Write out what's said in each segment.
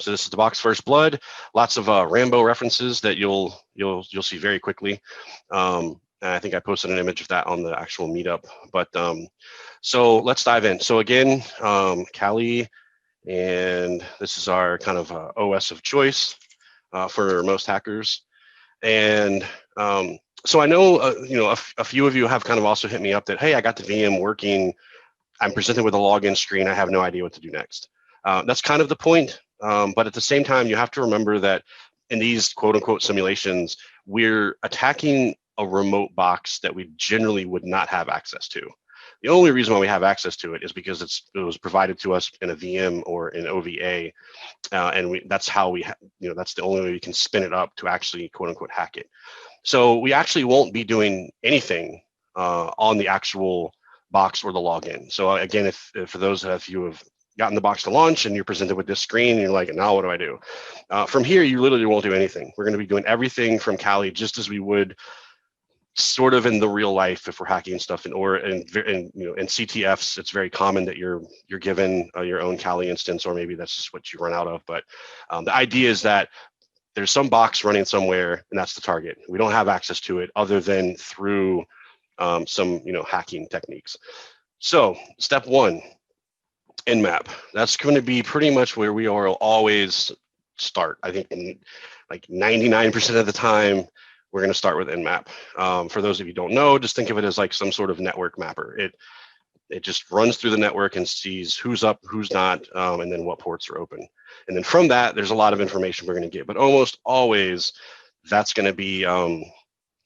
So this is the box FirstBlood. Lots of Rambo references that you'll see very quickly. And I think I posted an image of that on the actual meetup. But so let's dive in. So again, Kali, and this is our kind of OS of choice for most hackers. And so I know, a few of you have kind of also hit me up that, hey, I got the VM working. I'm presented with a login screen. I have no idea what to do next. That's kind of the point. But at the same time, you have to remember that in these quote unquote simulations, we're attacking a remote box that we generally would not have access to. The only reason why we have access to it is because it was provided to us in a VM or in OVA, and that's how we, that's the only way we can spin it up to actually quote unquote hack it. So we actually won't be doing anything on the actual box or the login. So again, if for those of you who have gotten the box to launch and you're presented with this screen and you're like, now what do I do? From here, you literally won't do anything. We're going to be doing everything from Kali just as we would sort of in the real life if we're hacking stuff, in CTFs, it's very common that you're given your own Kali instance, or maybe that's just what you run out of. But the idea is that there's some box running somewhere, and that's the target. We don't have access to it other than through some hacking techniques. So step one, Nmap. That's going to be pretty much where we are always start. I think like 99% of the time, we're going to start with Nmap. For those of you who don't know, just think of it as like some sort of network mapper. It just runs through the network and sees who's up, who's not, and then what ports are open. And then from that, there's a lot of information we're going to get. But almost always, that's going to be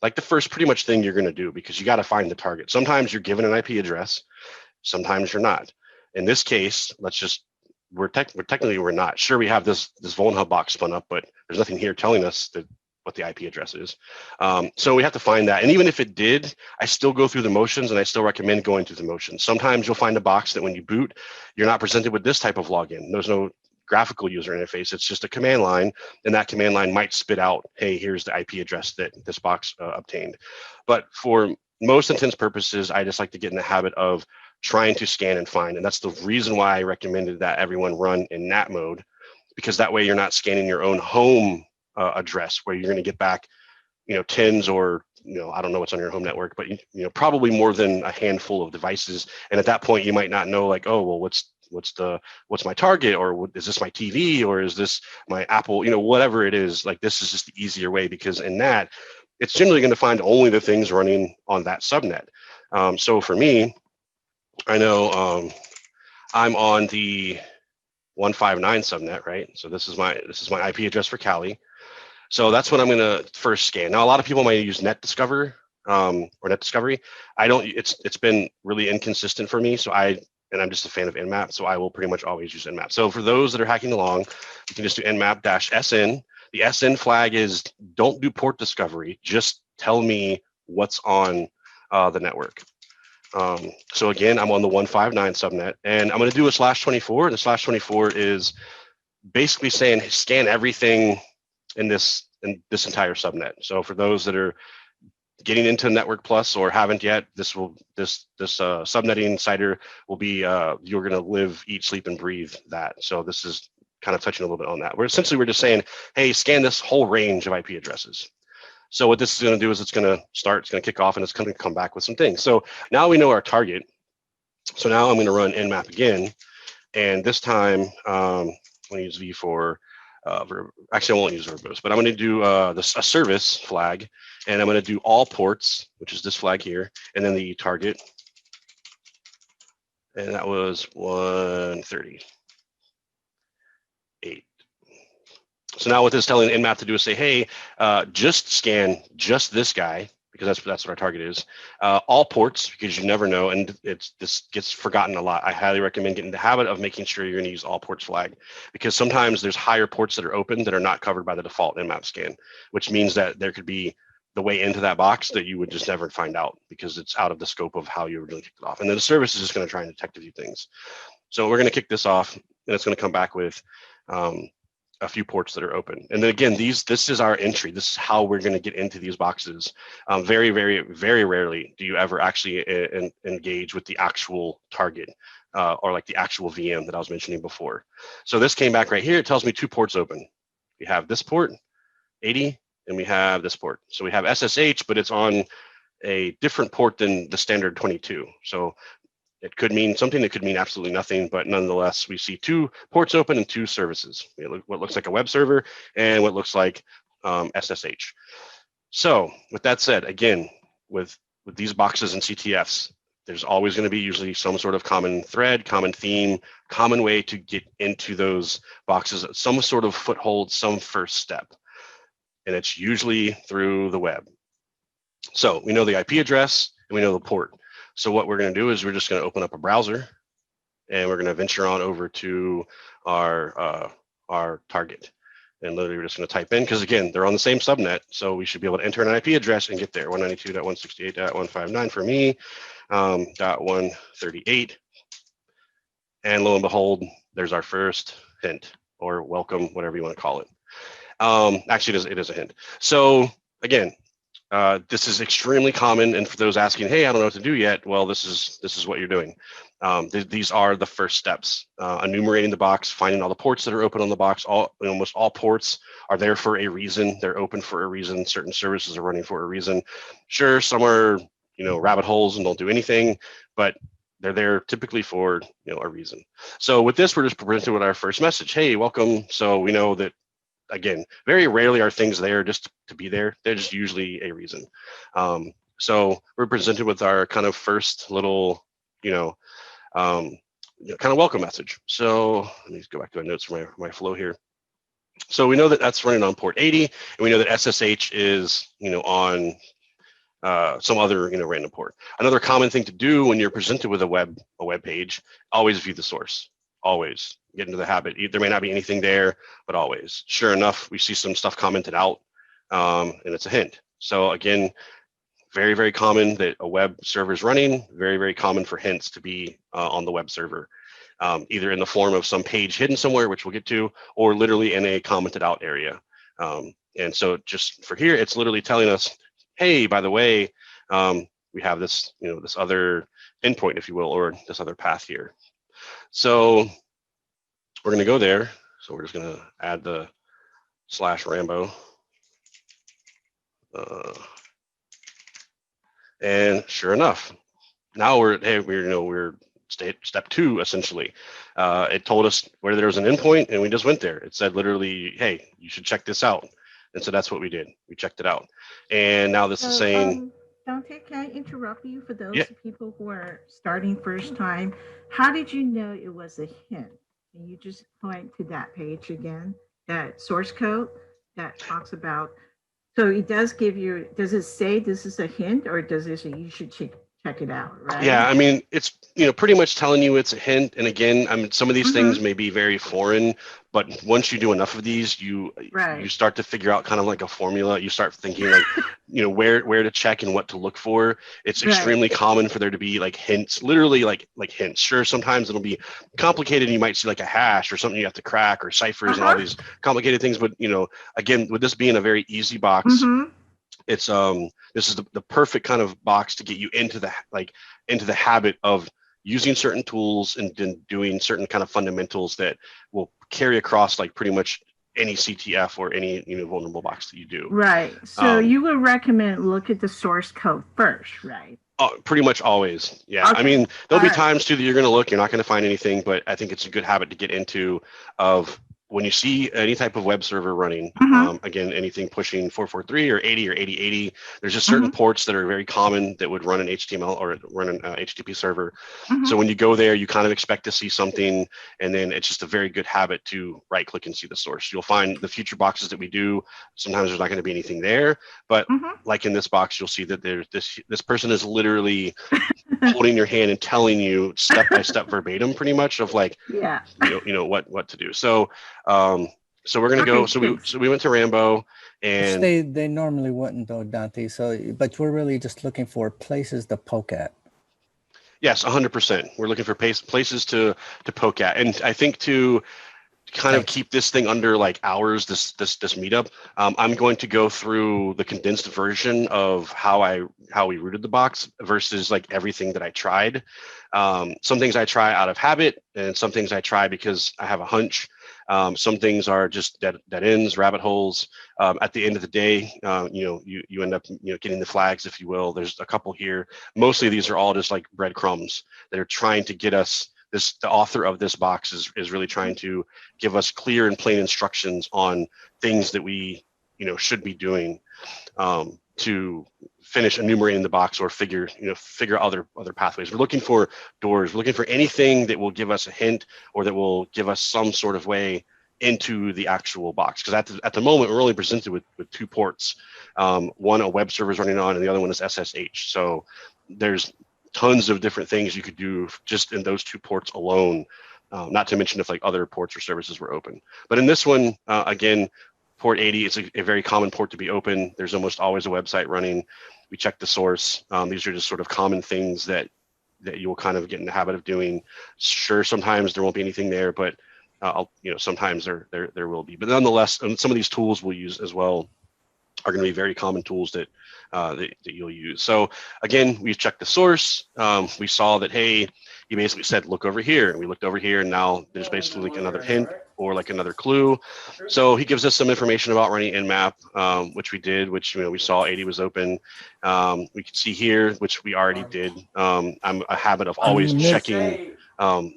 like the first pretty much thing you're going to do, because you got to find the target. Sometimes you're given an IP address, sometimes you're not. In this case, we're not. Sure, we have this vuln box spun up, but there's nothing here telling us what the IP address is. So we have to find that. And even if it did, I still go through the motions, and I still recommend going through the motions. Sometimes you'll find a box that when you boot, you're not presented with this type of login. There's no graphical user interface. It's just a command line, and that command line might spit out, hey, here's the IP address that this box obtained. But for most intents purposes, I just like to get in the habit of trying to scan and find. And that's the reason why I recommended that everyone run in NAT mode, because that way you're not scanning your own home address where you're going to get back, tens or, I don't know what's on your home network, but probably more than a handful of devices. And at that point, you might not know, like, oh, well, what's my target, or is this my TV, or is this my Apple, whatever it is. Like, this is just the easier way, because in that, it's generally going to find only the things running on that subnet. So for me, I know I'm on the 159 subnet, right? So this is my IP address for Kali. So that's what I'm going to first scan. Now, a lot of people might use Net Discover or Net Discovery. I don't. It's been really inconsistent for me. So I'm just a fan of Nmap. So I will pretty much always use Nmap. So for those that are hacking along, you can just do Nmap-SN. The SN flag is don't do port discovery. Just tell me what's on the network. So again, I'm on the 159 subnet, and I'm going to do a /24. The /24 is basically saying scan everything in this entire subnet. So for those that are getting into Network Plus or haven't yet, this subnetting insider will be you're going to live, eat, sleep, and breathe that. So this is kind of touching a little bit on that. We're just saying, hey, scan this whole range of IP addresses. So what this is going to do is it's going to kick off, and it's going to come back with some things. So now we know our target. So now I'm going to run Nmap again, and this time I'm going to use V4. Actually, I won't use verbose, but I'm going to do a service flag, and I'm going to do all ports, which is this flag here, and then the target, and that was 138. So now what this is telling Nmap to do is say, hey, just scan just this guy, because that's what our target is. All ports, because you never know, and this gets forgotten a lot. I highly recommend getting the habit of making sure you're going to use all ports flag, because sometimes there's higher ports that are open that are not covered by the default Nmap scan, which means that there could be the way into that box that you would just never find out, because it's out of the scope of how you originally kicked it off. And then the service is just going to try and detect a few things. So we're going to kick this off, and it's going to come back with a few ports that are open. And then again, this is our entry. This is how we're going to get into these boxes. Very, very, very rarely do you ever actually engage with the actual target. or like the actual VM that I was mentioning before. So this came back right here. It tells me 2 ports open. We have this port, 80, and we have this port. So we have SSH, but it's on a different port than the standard 22. So it could mean something, it could mean absolutely nothing, but nonetheless, we see 2 ports open and 2 services. What looks like a web server and what looks like SSH. So with that said, again, with these boxes and CTFs, there's always going to be usually some sort of common thread, common theme, common way to get into those boxes, some sort of foothold, some first step. And it's usually through the web. So we know the IP address and we know the port. So what we're going to do is we're just going to open up a browser and we're going to venture on over to our target. And literally we're just going to type in, because again, they're on the same subnet. So we should be able to enter an IP address and get there. 192.168.159 for me, .138. And lo and behold, there's our first hint or welcome, whatever you want to call it. Actually, it is a hint. So again, this is extremely common, and for those asking, hey, I don't know what to do yet, well, this is what you're doing. These are the first steps: enumerating the box, finding all the ports that are open on the box. Almost all ports are there for a reason. They're open for a reason. Certain services are running for a reason. Sure, some are rabbit holes and don't do anything, but they're there typically for a reason. So with this, we're just presented with our first message: hey, welcome. So we know that. Again, very rarely are things there just to be there. They're just usually a reason. So we're presented with our kind of first little, kind of welcome message. So let me just go back to my notes for my flow here. So we know that that's running on port 80, and we know that SSH is, on some other, random port. Another common thing to do when you're presented with a web page, always view the source. Always get into the habit. There may not be anything there, but always. Sure enough, we see some stuff commented out, and it's a hint. So again, very, very common that a web server is running. Very, very common for hints to be on the web server, either in the form of some page hidden somewhere, which we'll get to, or literally in a commented out area. And so just for here, it's literally telling us, hey, by the way, we have this, this other endpoint, if you will, or this other path here. So we're going to go there. So we're just going to add the /Rambo. And sure enough, now we're step 2 essentially. It told us where there was an endpoint, and we just went there. It said literally, hey, you should check this out. And so that's what we did. We checked it out. And now this is saying. Dante, can I interrupt you for those people who are starting first time? How did you know it was a hint? Can you just point to that page again, that source code that talks about? So it does give you, does it say this is a hint, or does it say you should check it out, right? Yeah, I mean, it's pretty much telling you it's a hint. And again, I mean, some of these things may be very foreign, but once you do enough of these, you start to figure out kind of like a formula. You start thinking like, where to check and what to look for. It's extremely common for there to be like hints, literally like hints. Sure, sometimes it'll be complicated. You might see like a hash or something you have to crack, or ciphers and all these complicated things. But again, with this being a very easy box, it's this is the perfect kind of box to get you into the habit of using certain tools and then doing certain kind of fundamentals that will carry across like pretty much any CTF or any vulnerable box that you do. Right. So you would recommend look at the source code first, right? Pretty much always. Yeah. Okay. I mean, there'll be times too that you're going to look, you're not going to find anything, but I think it's a good habit to get into of when you see any type of web server running, again, anything pushing 443 or 80 or 8080, there's just certain ports that are very common that would run an HTML or run an HTTP server. So when you go there, you kind of expect to see something, and then it's just a very good habit to right click and see the source. You'll find the future boxes that we do, sometimes there's not going to be anything there, but like in this box, you'll see that there's this person is literally holding your hand and telling you step by step verbatim pretty much of like what to do. So we're gonna go. So we went to Rambo, and they normally wouldn't though, Dante. So but we're really just looking for places to poke at. Yes, 100%. We're looking for places to poke at, and I think kind of keep this thing under like hours, this meetup, I'm going to go through the condensed version of how we routed the box versus like everything that I tried. Some things I try out of habit, and some things I try because I have a hunch. Some things are just dead ends, rabbit holes. At the end of the day, you end up getting the flags, if you will. There's a couple here. Mostly these are all just like breadcrumbs that are trying to get us. The author of this box is really trying to give us clear and plain instructions on things that we should be doing to finish enumerating the box or figure other pathways. We're looking for doors. We're looking for anything that will give us a hint or that will give us some sort of way into the actual box. Because at the moment we're only presented with 2 ports. One a web server is running on, and the other one is SSH. So there's tons of different things you could do just in those 2 ports alone. Not to mention if like other ports or services were open. But in this one, again, port 80 is a very common port to be open. There's almost always a website running. We check the source. These are just sort of common things that you will kind of get in the habit of doing. Sure, sometimes there won't be anything there, but sometimes there will be. But nonetheless, some of these tools we'll use as well are going to be very common tools that you'll use. So again, we checked the source. We saw that, hey, he basically said, look over here. And we looked over here, and now there's basically like another hint or like another clue. So he gives us some information about running Nmap, which we did, which we saw 80 was open. We could see here, which we already did. I'm a habit of always checking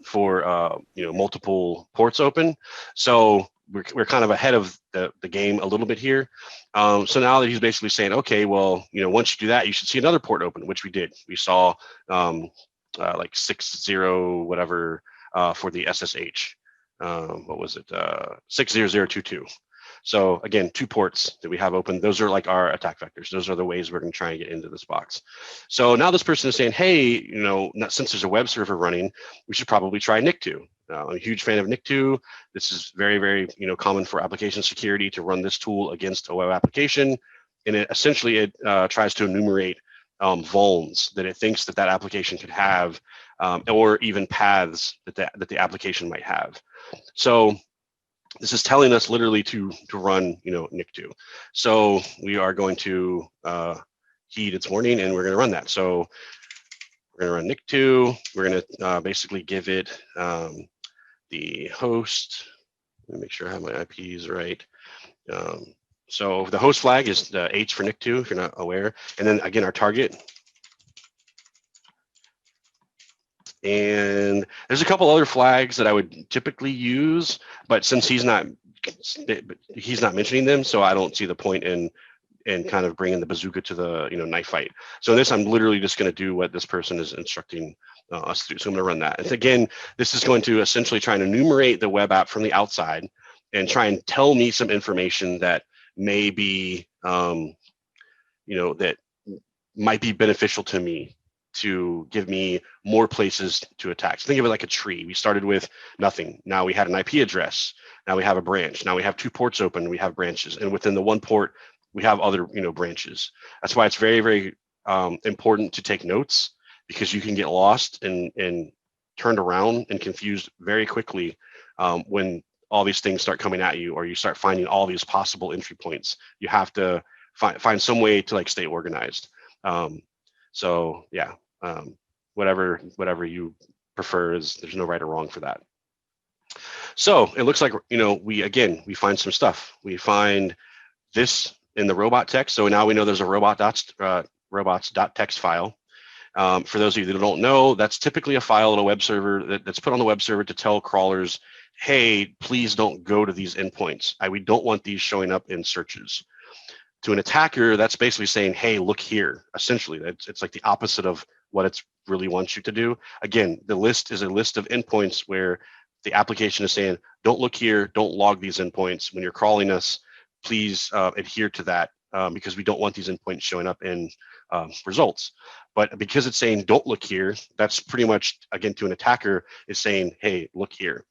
for multiple ports open. So we're kind of ahead of the game a little bit here. So now that he's basically saying, okay, well, once you do that, you should see another port open, which we did. We saw like 60 whatever for the SSH. What was it? 60022. So again, 2 ports that we have open. Those are like our attack vectors. Those are the ways we're going to try and get into this box. So now this person is saying, hey, since there's a web server running, we should probably try Nick2. I'm a huge fan of Nick2. This is very, very common for application security to run this tool against a web application, and it tries to enumerate vulns that it thinks that application could have, or even paths that the application might have. So this is telling us literally to run Nick2. So we are going to heed its warning, and we're going to run that. So we're going to run Nick2. We're going to basically give it the host. Let me make sure I have my IPs right. So the host flag is H for Nick2, if you're not aware. And then again, our target. And there's a couple other flags that I would typically use, but since he's not mentioning them, so I don't see the point in kind of bringing the bazooka to the knife fight. So in this, I'm literally just going to do what this person is instructing us to do. So I'm going to run that. And again, this is going to essentially try and enumerate the web app from the outside and try and tell me some information that may be, that might be beneficial to me, to give me more places to attack. So think of it like a tree. We started with nothing. Now we had an IP address. Now we have a branch. Now we have 2 ports open. We have branches. And within the 1 port, we have other branches. That's why it's very, very important to take notes, because you can get lost and turned around and confused very quickly when all these things start coming at you, or you start finding all these possible entry points. You have to find some way to like stay organized. So yeah, whatever you prefer, there's no right or wrong for that. So it looks like we find some stuff. We find this in the robot text. So now we know there's a robots.txt file. For those of you that don't know, that's typically a file on a web server that's put on the web server to tell crawlers, hey, please don't go to these endpoints. We don't want these showing up in searches. To an attacker, that's basically saying, hey, look here. Essentially, it's like the opposite of what it really wants you to do. Again, the list is a list of endpoints where the application is saying, don't look here, don't log these endpoints. When you're crawling us, please adhere to that, because we don't want these endpoints showing up in results. But because it's saying, don't look here, that's pretty much, again, to an attacker, is saying, hey, look here.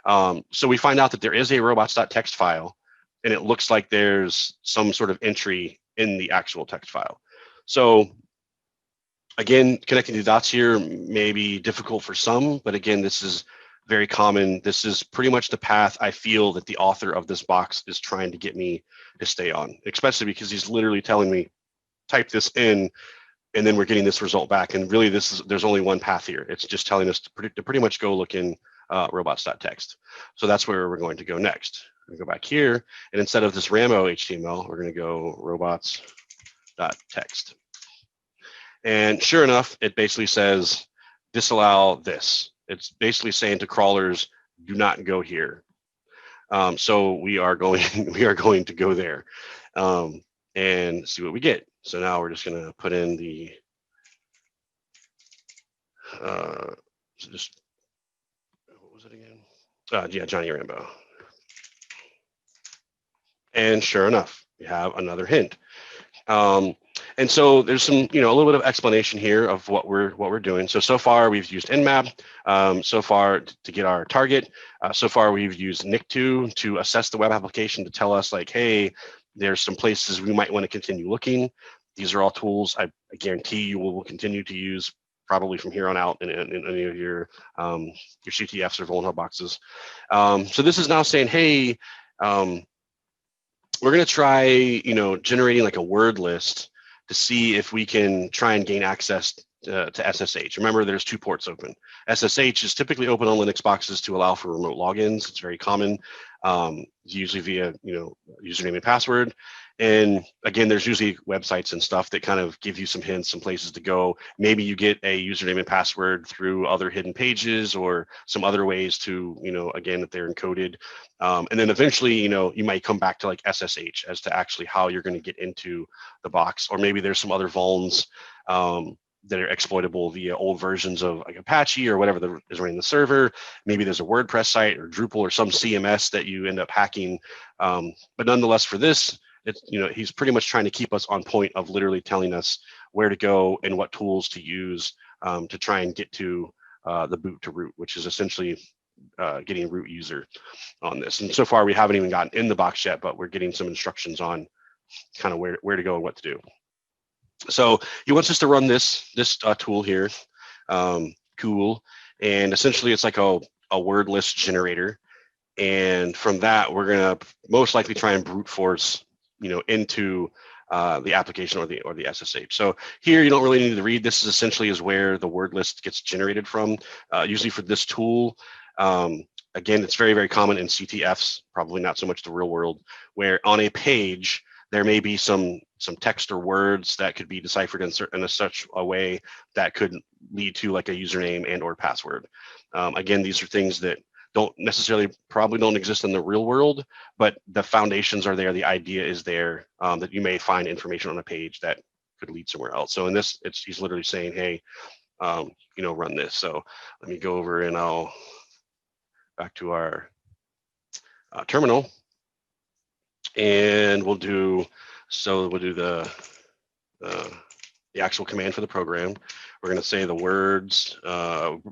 So we find out that there is a robots.txt file, and it looks like there's some sort of entry in the actual text file. So again, connecting the dots here may be difficult for some, but again, this is very common. This is pretty much the path I feel that the author of this box is trying to get me to stay on, especially because he's literally telling me, type this in, and then we're getting this result back. And really, there's only one path here. It's just telling us to pretty much go look in robots.txt. So that's where we're going to go next. We go back here, and instead of this Rambo HTML, we're going to go robots.txt. And sure enough, it basically says disallow this. It's basically saying to crawlers, do not go here. So we are going to go there and see what we get. So now we're just going to put in the what was it again? Yeah, Johnny Rambo. And sure enough, we have another hint. And so there's some, a little bit of explanation here of what we're doing. So far we've used Nmap. So far to get our target. So far we've used Nick2 to assess the web application to tell us like, hey, there's some places we might want to continue looking. These are all tools I guarantee you will continue to use probably from here on out in any of your CTFs or vulnerable boxes. So this is now saying, hey, we're going to try, generating like a word list to see if we can try and gain access to SSH. Remember, there's 2 ports open. SSH is typically open on Linux boxes to allow for remote logins. It's very common, usually via, username and password. And again, there's usually websites and stuff that kind of give you some hints, some places to go. Maybe you get a username and password through other hidden pages or some other ways to, again, that they're encoded. And then eventually, you might come back to like SSH as to actually how you're going to get into the box. Or maybe there's some other vulns that are exploitable via old versions of like Apache or whatever is running the server. Maybe there's a WordPress site or Drupal or some CMS that you end up hacking. But nonetheless, for this, it's, he's pretty much trying to keep us on point of literally telling us where to go and what tools to use to try and get to the boot to root, which is essentially getting root user on this. And so far, we haven't even gotten in the box yet, but we're getting some instructions on kind of where to go and what to do. So he wants us to run this tool here, cool, and essentially it's like a word list generator. And from that, we're gonna most likely try and brute force, into the application or the SSH. So here you don't really need to read. This is essentially is where the word list gets generated from. Usually for this tool, again, it's very, very common in CTFs, probably not so much the real world, where on a page there may be some text or words that could be deciphered in such a way that could lead to like a username and or password. Again, these are things that probably don't exist in the real world, but the foundations are there. The idea is there that you may find information on a page that could lead somewhere else. So in this, he's literally saying, hey, run this. So let me go over and I'll back to our terminal. And we'll do the actual command for the program. We're going to say the words.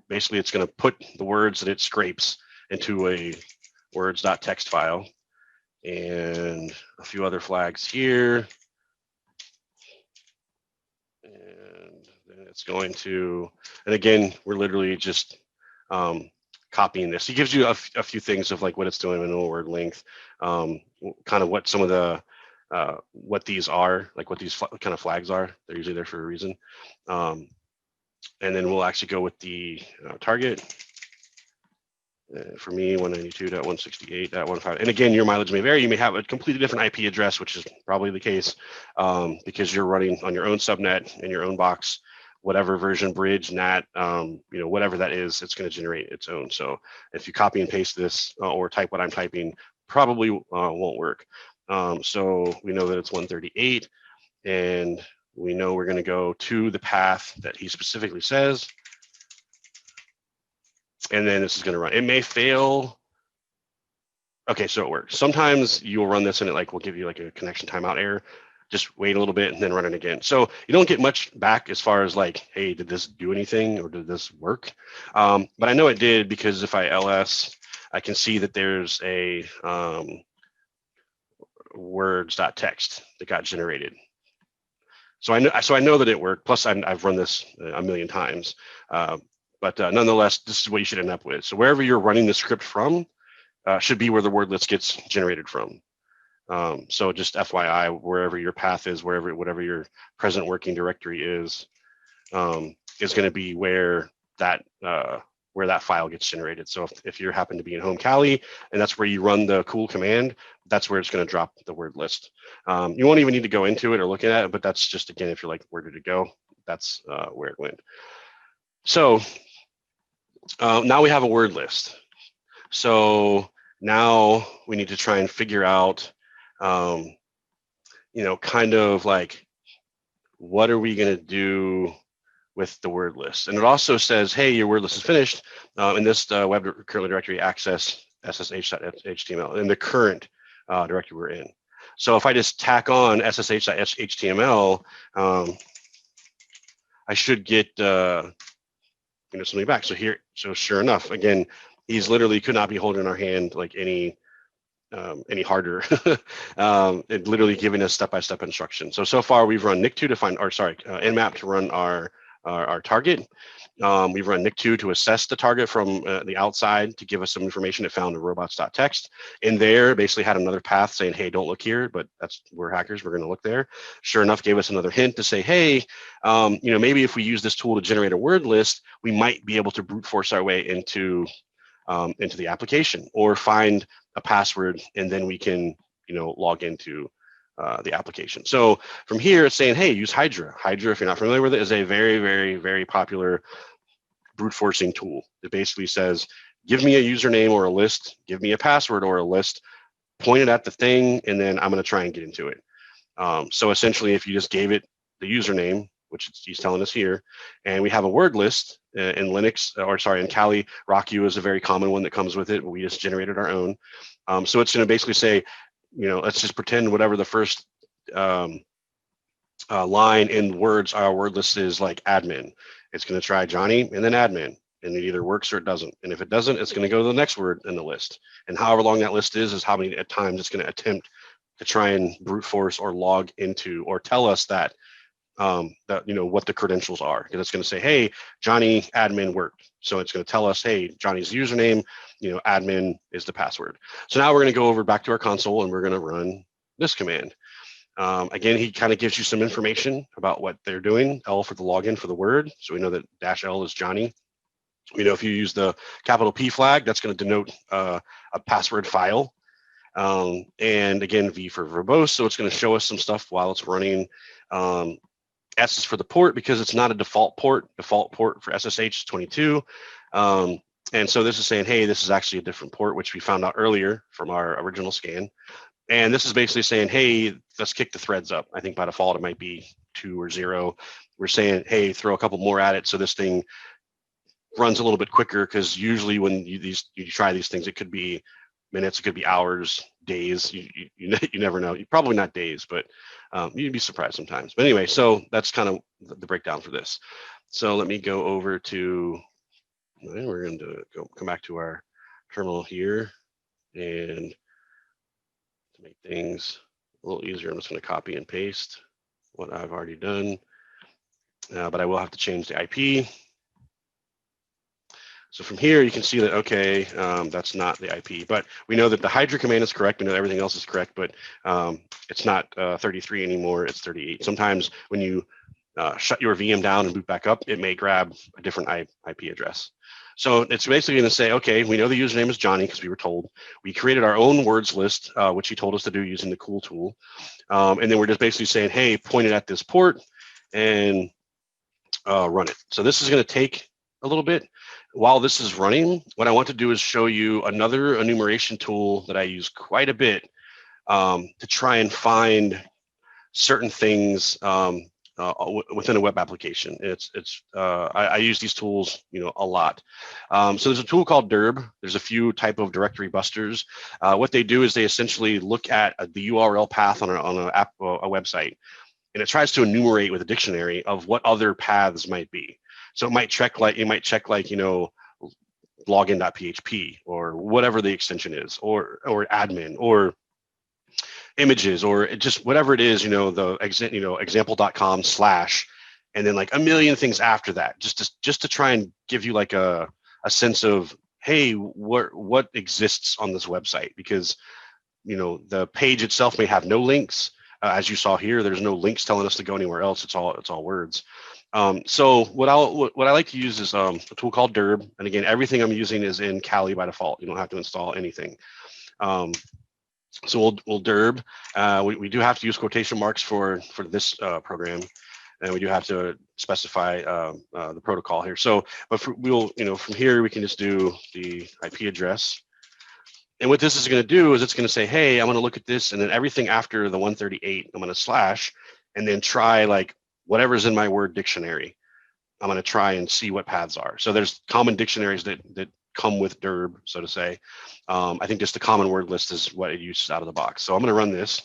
Basically, it's going to put the words that it scrapes into a words.txt file, and a few other flags here. And then it's going to, and again, we're literally just copying this. He gives you a few things of like what it's doing in a word length, kind of what some of the what these are, like what these kind of flags are. They're usually there for a reason. And then we'll actually go with the target. For me, 192.168.15. And again, your mileage may vary. You may have a completely different IP address, which is probably the case because you're running on your own subnet in your own box. Whatever version, bridge, NAT, whatever that is, it's going to generate its own. So if you copy and paste this or type what I'm typing, probably won't work. So we know that it's 138, and we know we're going to go to the path that he specifically says. And then this is going to run. It may fail. Okay, so it works. Sometimes you'll run this and it will give you like a connection timeout error. Just wait a little bit and then run it again. So you don't get much back as far as like, hey, did this do anything or did this work? But I know it did because if I ls, I can see that there's a words.txt that got generated. So I know that it worked. Plus, I've run this a million times. But nonetheless, this is what you should end up with. So wherever you're running the script from should be where the word list gets generated from. So just FYI, wherever your path is, whatever your present working directory is going to be where that file gets generated. So if you happen to be in home Kali and that's where you run the cool command, that's where it's going to drop the word list. You won't even need to go into it or look at it, but that's just, again, if you're like, where did it go? That's where it went. So now we have a word list. So now we need to try and figure out, kind of like, what are we going to do with the word list? And it also says, hey, your word list is finished. In this web curly directory, access ssh.html in the current directory we're in. So if I just tack on ssh.html, I should get something back. So sure enough, again, he's literally could not be holding our hand like any harder. It literally giving us step-by-step instructions. So far we've run nic2 to find, nmap to run our target. We've run nic2 to assess the target from the outside to give us some information. It found a robots.txt. In there, basically had another path saying, hey, don't look here, but we're hackers, we're going to look there. Sure enough, gave us another hint to say, hey, maybe if we use this tool to generate a word list, we might be able to brute force our way into the application or find a password, and then we can, log into the application. So from here, it's saying, hey, use Hydra. Hydra, if you're not familiar with it, is a very, very, very popular brute forcing tool. It basically says, give me a username or a list, give me a password or a list, point it at the thing, and then I'm going to try and get into it. So essentially, if you just gave it the username, which he's telling us here, and we have a word list in Linux, in Kali, RockU is a very common one that comes with it. We just generated our own. So it's going to basically say, let's just pretend whatever the first line in words, our word list is like admin. It's going to try Johnny and then admin, and it either works or it doesn't. And if it doesn't, it's going to go to the next word in the list. And however long that list is how many times it's going to attempt to try and brute force or log into or tell us that what the credentials are, because it's going to say, hey, Johnny admin worked. So it's going to tell us, hey, Johnny's username, admin is the password. So now we're going to go over back to our console and we're going to run this command. Again, he kind of gives you some information about what they're doing. L for the login for the word. So we know that -L is Johnny. If you use the capital P flag, that's going to denote a password file. And again, V for verbose. So it's going to show us some stuff while it's running. S is for the port because it's not a default port. Default port for SSH is 22. And so this is saying, hey, this is actually a different port, which we found out earlier from our original scan. And this is basically saying, hey, let's kick the threads up. I think by default, it might be 2 or 0. We're saying, hey, throw a couple more at it so this thing runs a little bit quicker, because usually when you try these things, it could be minutes, it could be hours, days. You never know. Probably not days, but you'd be surprised sometimes. But anyway, so that's kind of the breakdown for this. So let me go over to, we're going to come back to our terminal here, and to make things a little easier, I'm just going to copy and paste what I've already done, but I will have to change the IP. So from here, you can see that, okay, that's not the IP, but we know that the Hydra command is correct. We know everything else is correct, but it's not 33 anymore, it's 38. Sometimes when you shut your VM down and boot back up, it may grab a different IP address. So it's basically going to say, okay, we know the username is Johnny because we were told. We created our own words list, which he told us to do using the cool tool. And then we're just basically saying, hey, point it at this port and run it. So this is going to take a little bit. While this is running, what I want to do is show you another enumeration tool that I use quite a bit to try and find certain things within a web application. I use these tools, a lot. So there's a tool called Derb. There's a few type of directory busters. What they do is they essentially look at the URL path on a website, and it tries to enumerate with a dictionary of what other paths might be. So it might check like login.php or whatever the extension is, or admin, or images, or just whatever it is, the example.com/ and then like a million things after that, just to try and give you like a sense of, hey, what exists on this website, because the page itself may have no links. As you saw here, there's no links telling us to go anywhere else. It's all words. So what I like to use is a tool called Derb, and again, everything I'm using is in Kali by default. You don't have to install anything. So we'll Derb. We do have to use quotation marks for this program, and we do have to specify the protocol here. So, but from here we can just do the IP address. And what this is going to do is it's going to say, hey, I'm going to look at this, and then everything after the 138, I'm going to slash, and then try like whatever's in my word dictionary. I'm going to try and see what paths are. So there's common dictionaries that come with Derb, so to say. I think just the common word list is what it uses out of the box. So I'm going to run this.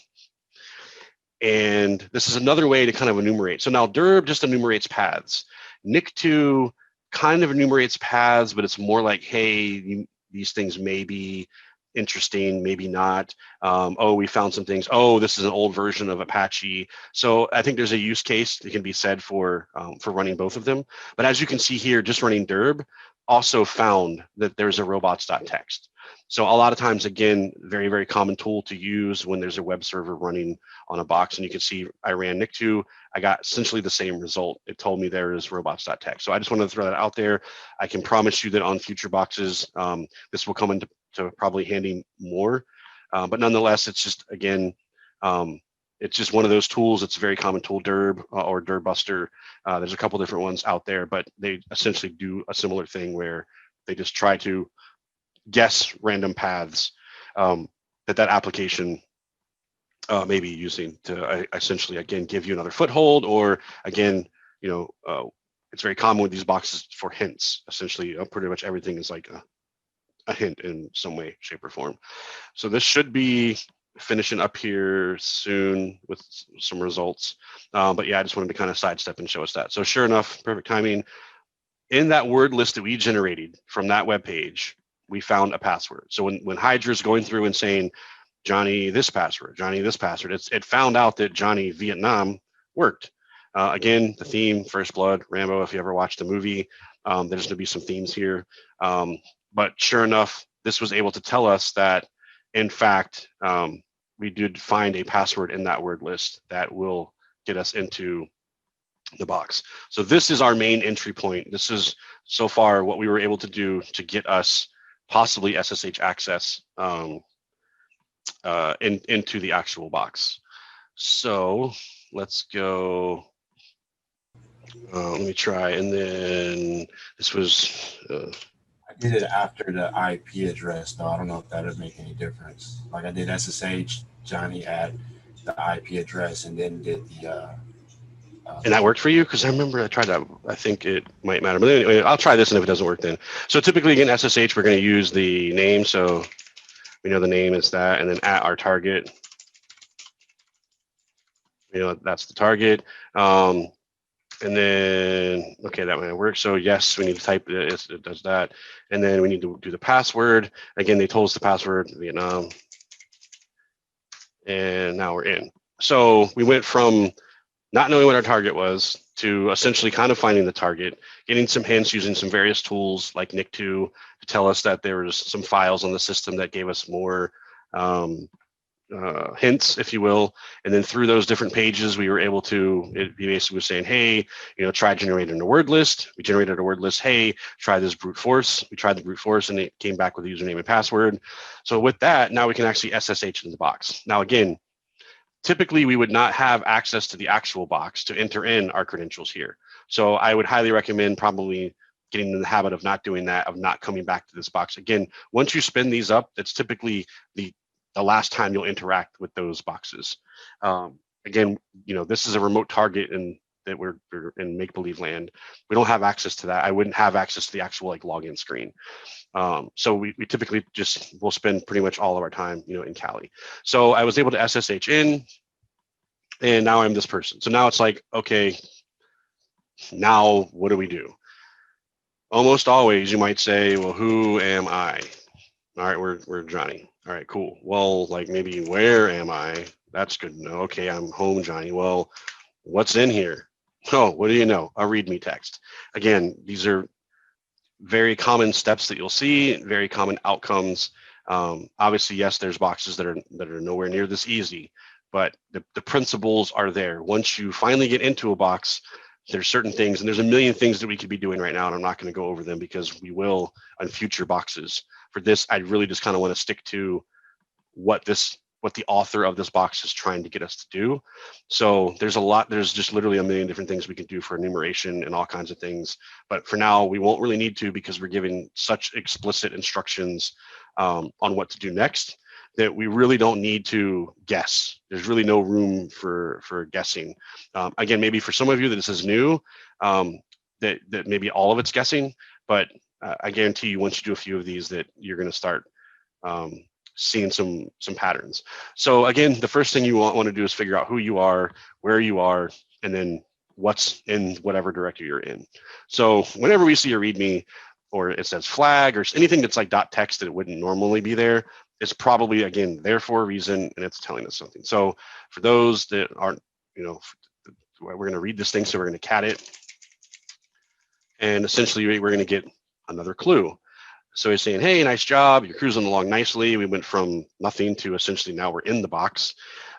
And this is another way to kind of enumerate. So now Derb just enumerates paths. Nick2 kind of enumerates paths, but it's more like, hey, these things may be interesting, maybe not. Oh, we found some things. Oh, this is an old version of Apache. So I think there's a use case that can be said for running both of them. But as you can see here, just running Derb also found that there's a robots.txt. So a lot of times, again, very, very common tool to use when there's a web server running on a box. And you can see I ran Nick2, I got essentially the same result. It told me there is robots.txt. So I just wanted to throw that out there. I can promise you that on future boxes, this will come into probably handy more. But nonetheless, it's just, again, it's just one of those tools. It's a very common tool, Derb or Derb Buster. There's a couple different ones out there, but they essentially do a similar thing where they just try to guess random paths that application may be using to essentially, again, give you another foothold, or again, it's very common with these boxes for hints. Essentially, pretty much everything is like a hint in some way, shape, or form. So this should be finishing up here soon with some results. But yeah, I just wanted to kind of sidestep and show us that. So sure enough, perfect timing. In that word list that we generated from that web page, we found a password. So when Hydra is going through and saying, Johnny, this password, Johnny, this password, it found out that Johnny Vietnam worked. Again, the theme, FirstBlood, Rambo, if you ever watched the movie, there's going to be some themes here. But sure enough, this was able to tell us that, in fact, we did find a password in that word list that will get us into the box. So this is our main entry point. This is so far what we were able to do to get us possibly SSH access into the actual box. So let's go. Let me try. And then this was. I did it after the IP address, though. I don't know if that would make any difference. Like I did SSH, Johnny at the IP address, and then did the. And that worked for you? Because I remember I tried that. I think it might matter. But anyway, I'll try this, and if it doesn't work, then. So typically, again, SSH, we're going to use the name. So we know the name is that, and then at our target. That's the target. And then, okay, that might work. So yes, we need to type it. It does that. And then we need to do the password. Again, they told us the password, Vietnam. And now we're in. So we went from not knowing what our target was to essentially kind of finding the target, getting some hints using some various tools like Nick2 to tell us that there was some files on the system that gave us more hints, if you will. And then through those different pages, we were able to, it basically was saying, hey, try generating a word list. We generated a word list. Hey, try this brute force. We tried the brute force and it came back with a username and password. So with that, now we can actually SSH in the box. Now, again, typically we would not have access to the actual box to enter in our credentials here. So I would highly recommend probably getting in the habit of not doing that, of not coming back to this box. Again, once you spin these up, that's typically the last time you'll interact with those boxes. Again, this is a remote target and that we're in make-believe land. We don't have access to that. I wouldn't have access to the actual login screen. So we typically we'll spend pretty much all of our time, in Kali. So I was able to SSH in, and now I'm this person. So now it's like, okay, now what do we do? Almost always you might say, well, who am I? All right, we're Johnny. All right, cool. Well, maybe where am I? That's good to know. Okay, I'm home, Johnny. Well, what's in here? Oh, what do you know? A README text. Again, these are very common steps that you'll see, very common outcomes. Obviously, yes, there's boxes that are nowhere near this easy, but the principles are there. Once you finally get into a box, there's certain things, and there's a million things that we could be doing right now, and I'm not going to go over them because we will on future boxes. For this, I really just kind of want to stick to what the author of this box is trying to get us to do. So there's just literally a million different things we can do for enumeration and all kinds of things. But for now, we won't really need to because we're giving such explicit instructions on what to do next that we really don't need to guess. There's really no room for guessing. Again, maybe for some of you that this is new, that maybe all of it's guessing, but I guarantee you once you do a few of these that you're going to start seeing some patterns. So again, the first thing you want to do is figure out who you are, where you are, and then what's in whatever directory you're in. So whenever we see a README or it says flag or anything that's like .text that it wouldn't normally be there, it's probably, again, there for a reason and it's telling us something. So for those that aren't, we're going to read this thing, so we're going to cat it. And essentially we're going to get another clue. So he's saying, hey, nice job. You're cruising along nicely. We went from nothing to essentially now we're in the box.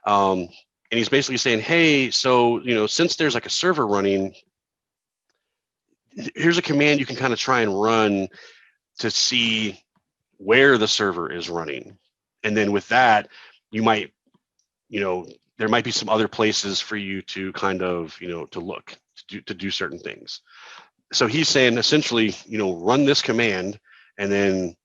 And he's basically saying, hey, so, since there's like a server running, here's a command you can kind of try and run to see where the server is running. And then with that, you might, there might be some other places for you to kind of, to look, to do certain things. So he's saying essentially, run this command and then,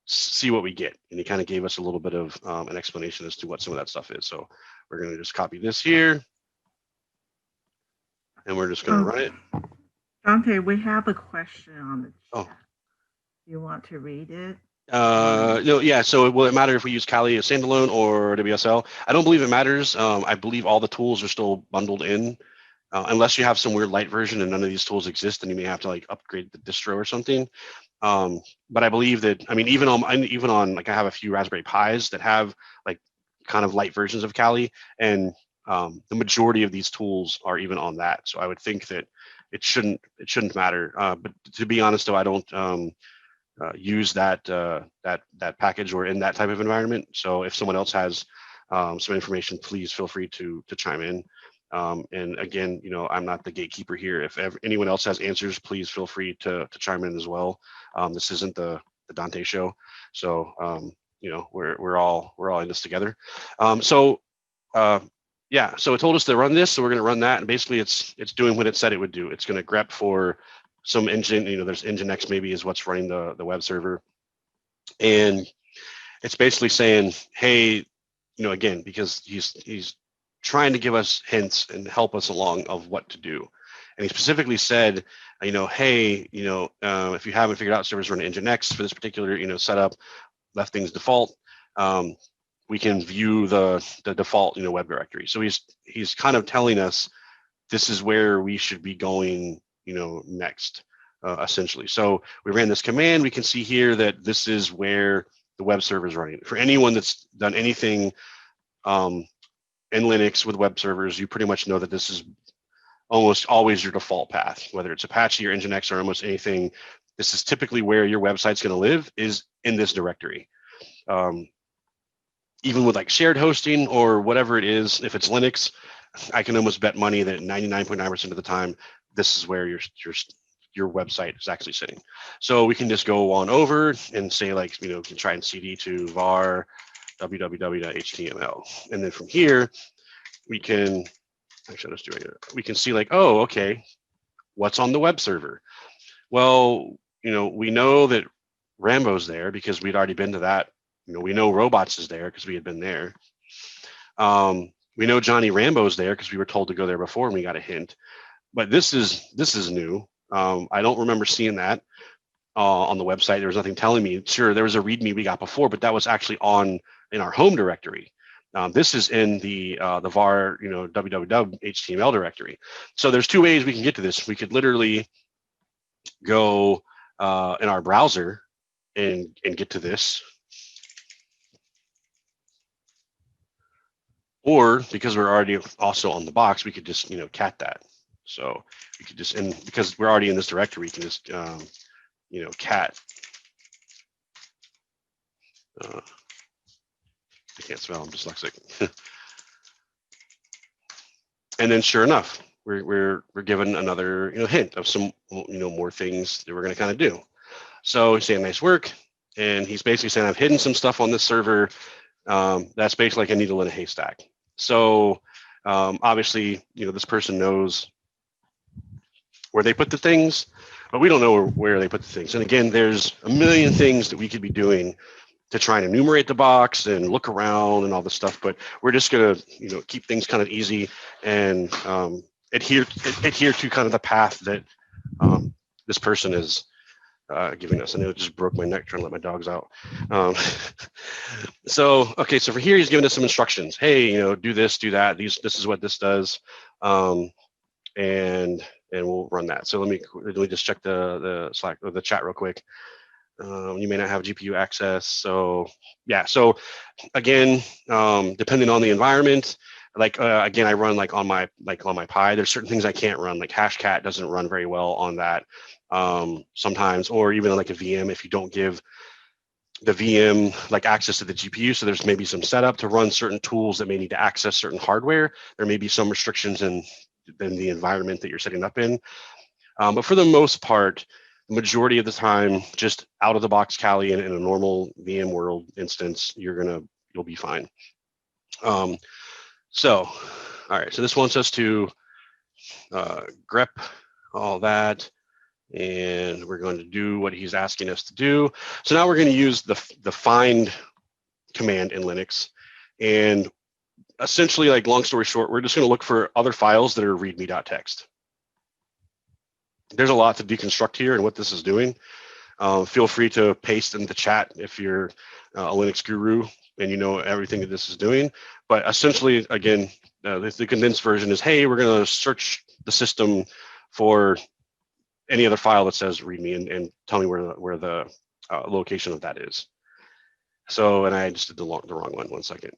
see what we get. And he kind of gave us a little bit of an explanation as to what some of that stuff is. So we're going to just copy this here. And we're just going to run it. Dante, we have a question on the chat. Oh. You want to read it? Yeah. So will it matter if we use Kali as standalone or WSL? I don't believe it matters. I believe all the tools are still bundled in. Unless you have some weird light version and none of these tools exist, then you may have to like upgrade the distro or something. But I believe that, even on like I have a few Raspberry Pis that have like kind of light versions of Kali, and the majority of these tools are even on that. So I would think that it shouldn't matter. But to be honest, though, I don't use that package or in that type of environment. So if someone else has some information, please feel free to chime in. And again, I'm not the gatekeeper here. If anyone else has answers, please feel free to chime in as well. This isn't the Dante show, so we're all in this together. Yeah, so it told us to run this, so we're going to run that, and basically it's doing what it said it would do. It's going to grep for some engine. There's Nginx maybe is what's running the web server, and it's basically saying, hey, again, because he's trying to give us hints and help us along of what to do. And he specifically said, hey, if you haven't figured out servers run Nginx for this particular, setup, left things default, we can view the default, web directory. So he's kind of telling us this is where we should be going, next, essentially. So we ran this command. We can see here that this is where the web server is running. For anyone that's done anything in Linux with web servers, you pretty much know that this is almost always your default path, whether it's Apache or Nginx or almost anything. This is typically where your website's going to live, is in this directory. Even with like shared hosting or whatever it is, if it's Linux, I can almost bet money that 99.9% of the time, this is where your website is actually sitting. So we can just go on over and say like, we can try and cd to var www.html. And then from here, we can, actually, I'll just do it. We can see like, oh, okay, what's on the web server? Well, we know that Rambo's there because we'd already been to that. We know Robots is there because we had been there. We know Johnny Rambo's there because we were told to go there before and we got a hint. But this is new. I don't remember seeing that on the website. There was nothing telling me. Sure, there was a README we got before, but that was actually in our home directory. This is in the var www HTML directory. So there's two ways we can get to this. We could literally go in our browser and get to this, or because we're already also on the box, we could just cat that. So you could just, and because we're already in this directory, you can just, cat. I can't spell, I'm dyslexic. And then sure enough, we're given another hint of some more things that we're going to kind of do. So he's saying nice work, and he's basically saying I've hidden some stuff on this server. That's basically like a needle in a haystack. So obviously, this person knows where they put the things, but we don't know where they put the things. And again, there's a million things that we could be doing to try and enumerate the box and look around and all this stuff, but we're just gonna keep things kind of easy and adhere to kind of the path that this person is giving us. I know it just broke my neck trying to let my dogs out. So for here he's giving us some instructions. Hey, do this, do that. This is what this does, and we'll run that. So let me just check the Slack or the chat real quick. You may not have GPU access. So yeah, so again, depending on the environment, like again, I run on my Pi, there's certain things I can't run, like Hashcat doesn't run very well on that sometimes, or even like a VM if you don't give the VM access to the GPU. So there's maybe some setup to run certain tools that may need to access certain hardware. There may be some restrictions in the environment that you're setting up in. But for the most part, the majority of the time, just out of the box Kali in a normal VMworld instance, you'll be fine. So, all right, so this wants us to grep all that, and we're going to do what he's asking us to do. So now we're going to use the find command in Linux, and essentially, long story short, we're just going to look for other files that are readme.txt. There's a lot to deconstruct here and what this is doing. Feel free to paste in the chat if you're a Linux guru and you know everything that this is doing. But essentially, again, the condensed version is, hey, we're going to search the system for any other file that says readme and tell me where the location of that is. So, and I just did the wrong one. 1 second.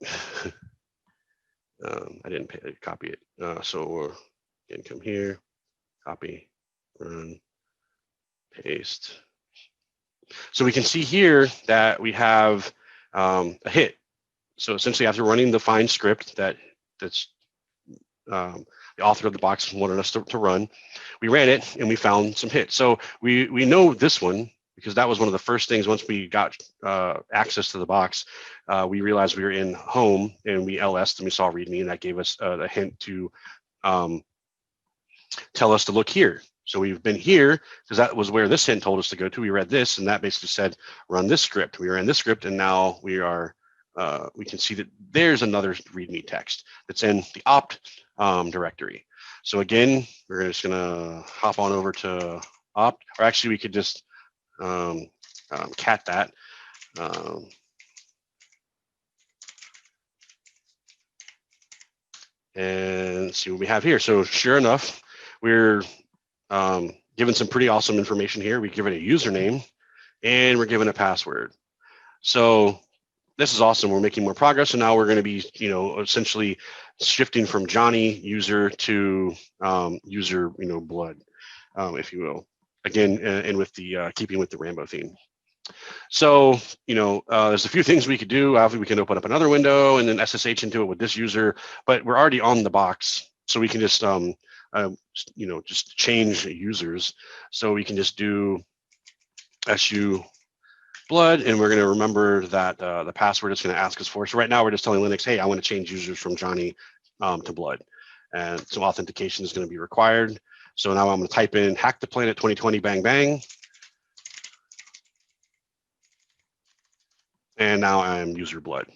I didn't copy it. So again, come here, copy, run, paste. So we can see here that we have a hit. So essentially, after running the find script that's the author of the box wanted us to run, we ran it and we found some hits. So we know this one because that was one of the first things. Once we got access to the box, we realized we were in home and we LS'd and we saw readme, and that gave us a hint to tell us to look here. So we've been here because that was where this hint told us to go to. We read this, and that basically said run this script. We ran this script, and now we are we can see that there's another readme text that's in the opt directory. So again, we're just gonna hop on over to opt, or actually we could just cat that. And see what we have here. So sure enough, we're given some pretty awesome information here. We give it a username and we're given a password. So this is awesome. We're making more progress. And now we're going to be, essentially shifting from Johnny user to user, blood, if you will. Again, and with the keeping with the Rambo theme. So, there's a few things we could do. Obviously, we can open up another window and then SSH into it with this user, but we're already on the box. So we can just, just change users. So we can just do SU blood, and we're going to remember that the password it's going to ask us for. So right now we're just telling Linux, hey, I want to change users from Johnny to blood, and some authentication is going to be required. So now I'm going to type in hack the planet 2020 bang bang. And now I'm user blood.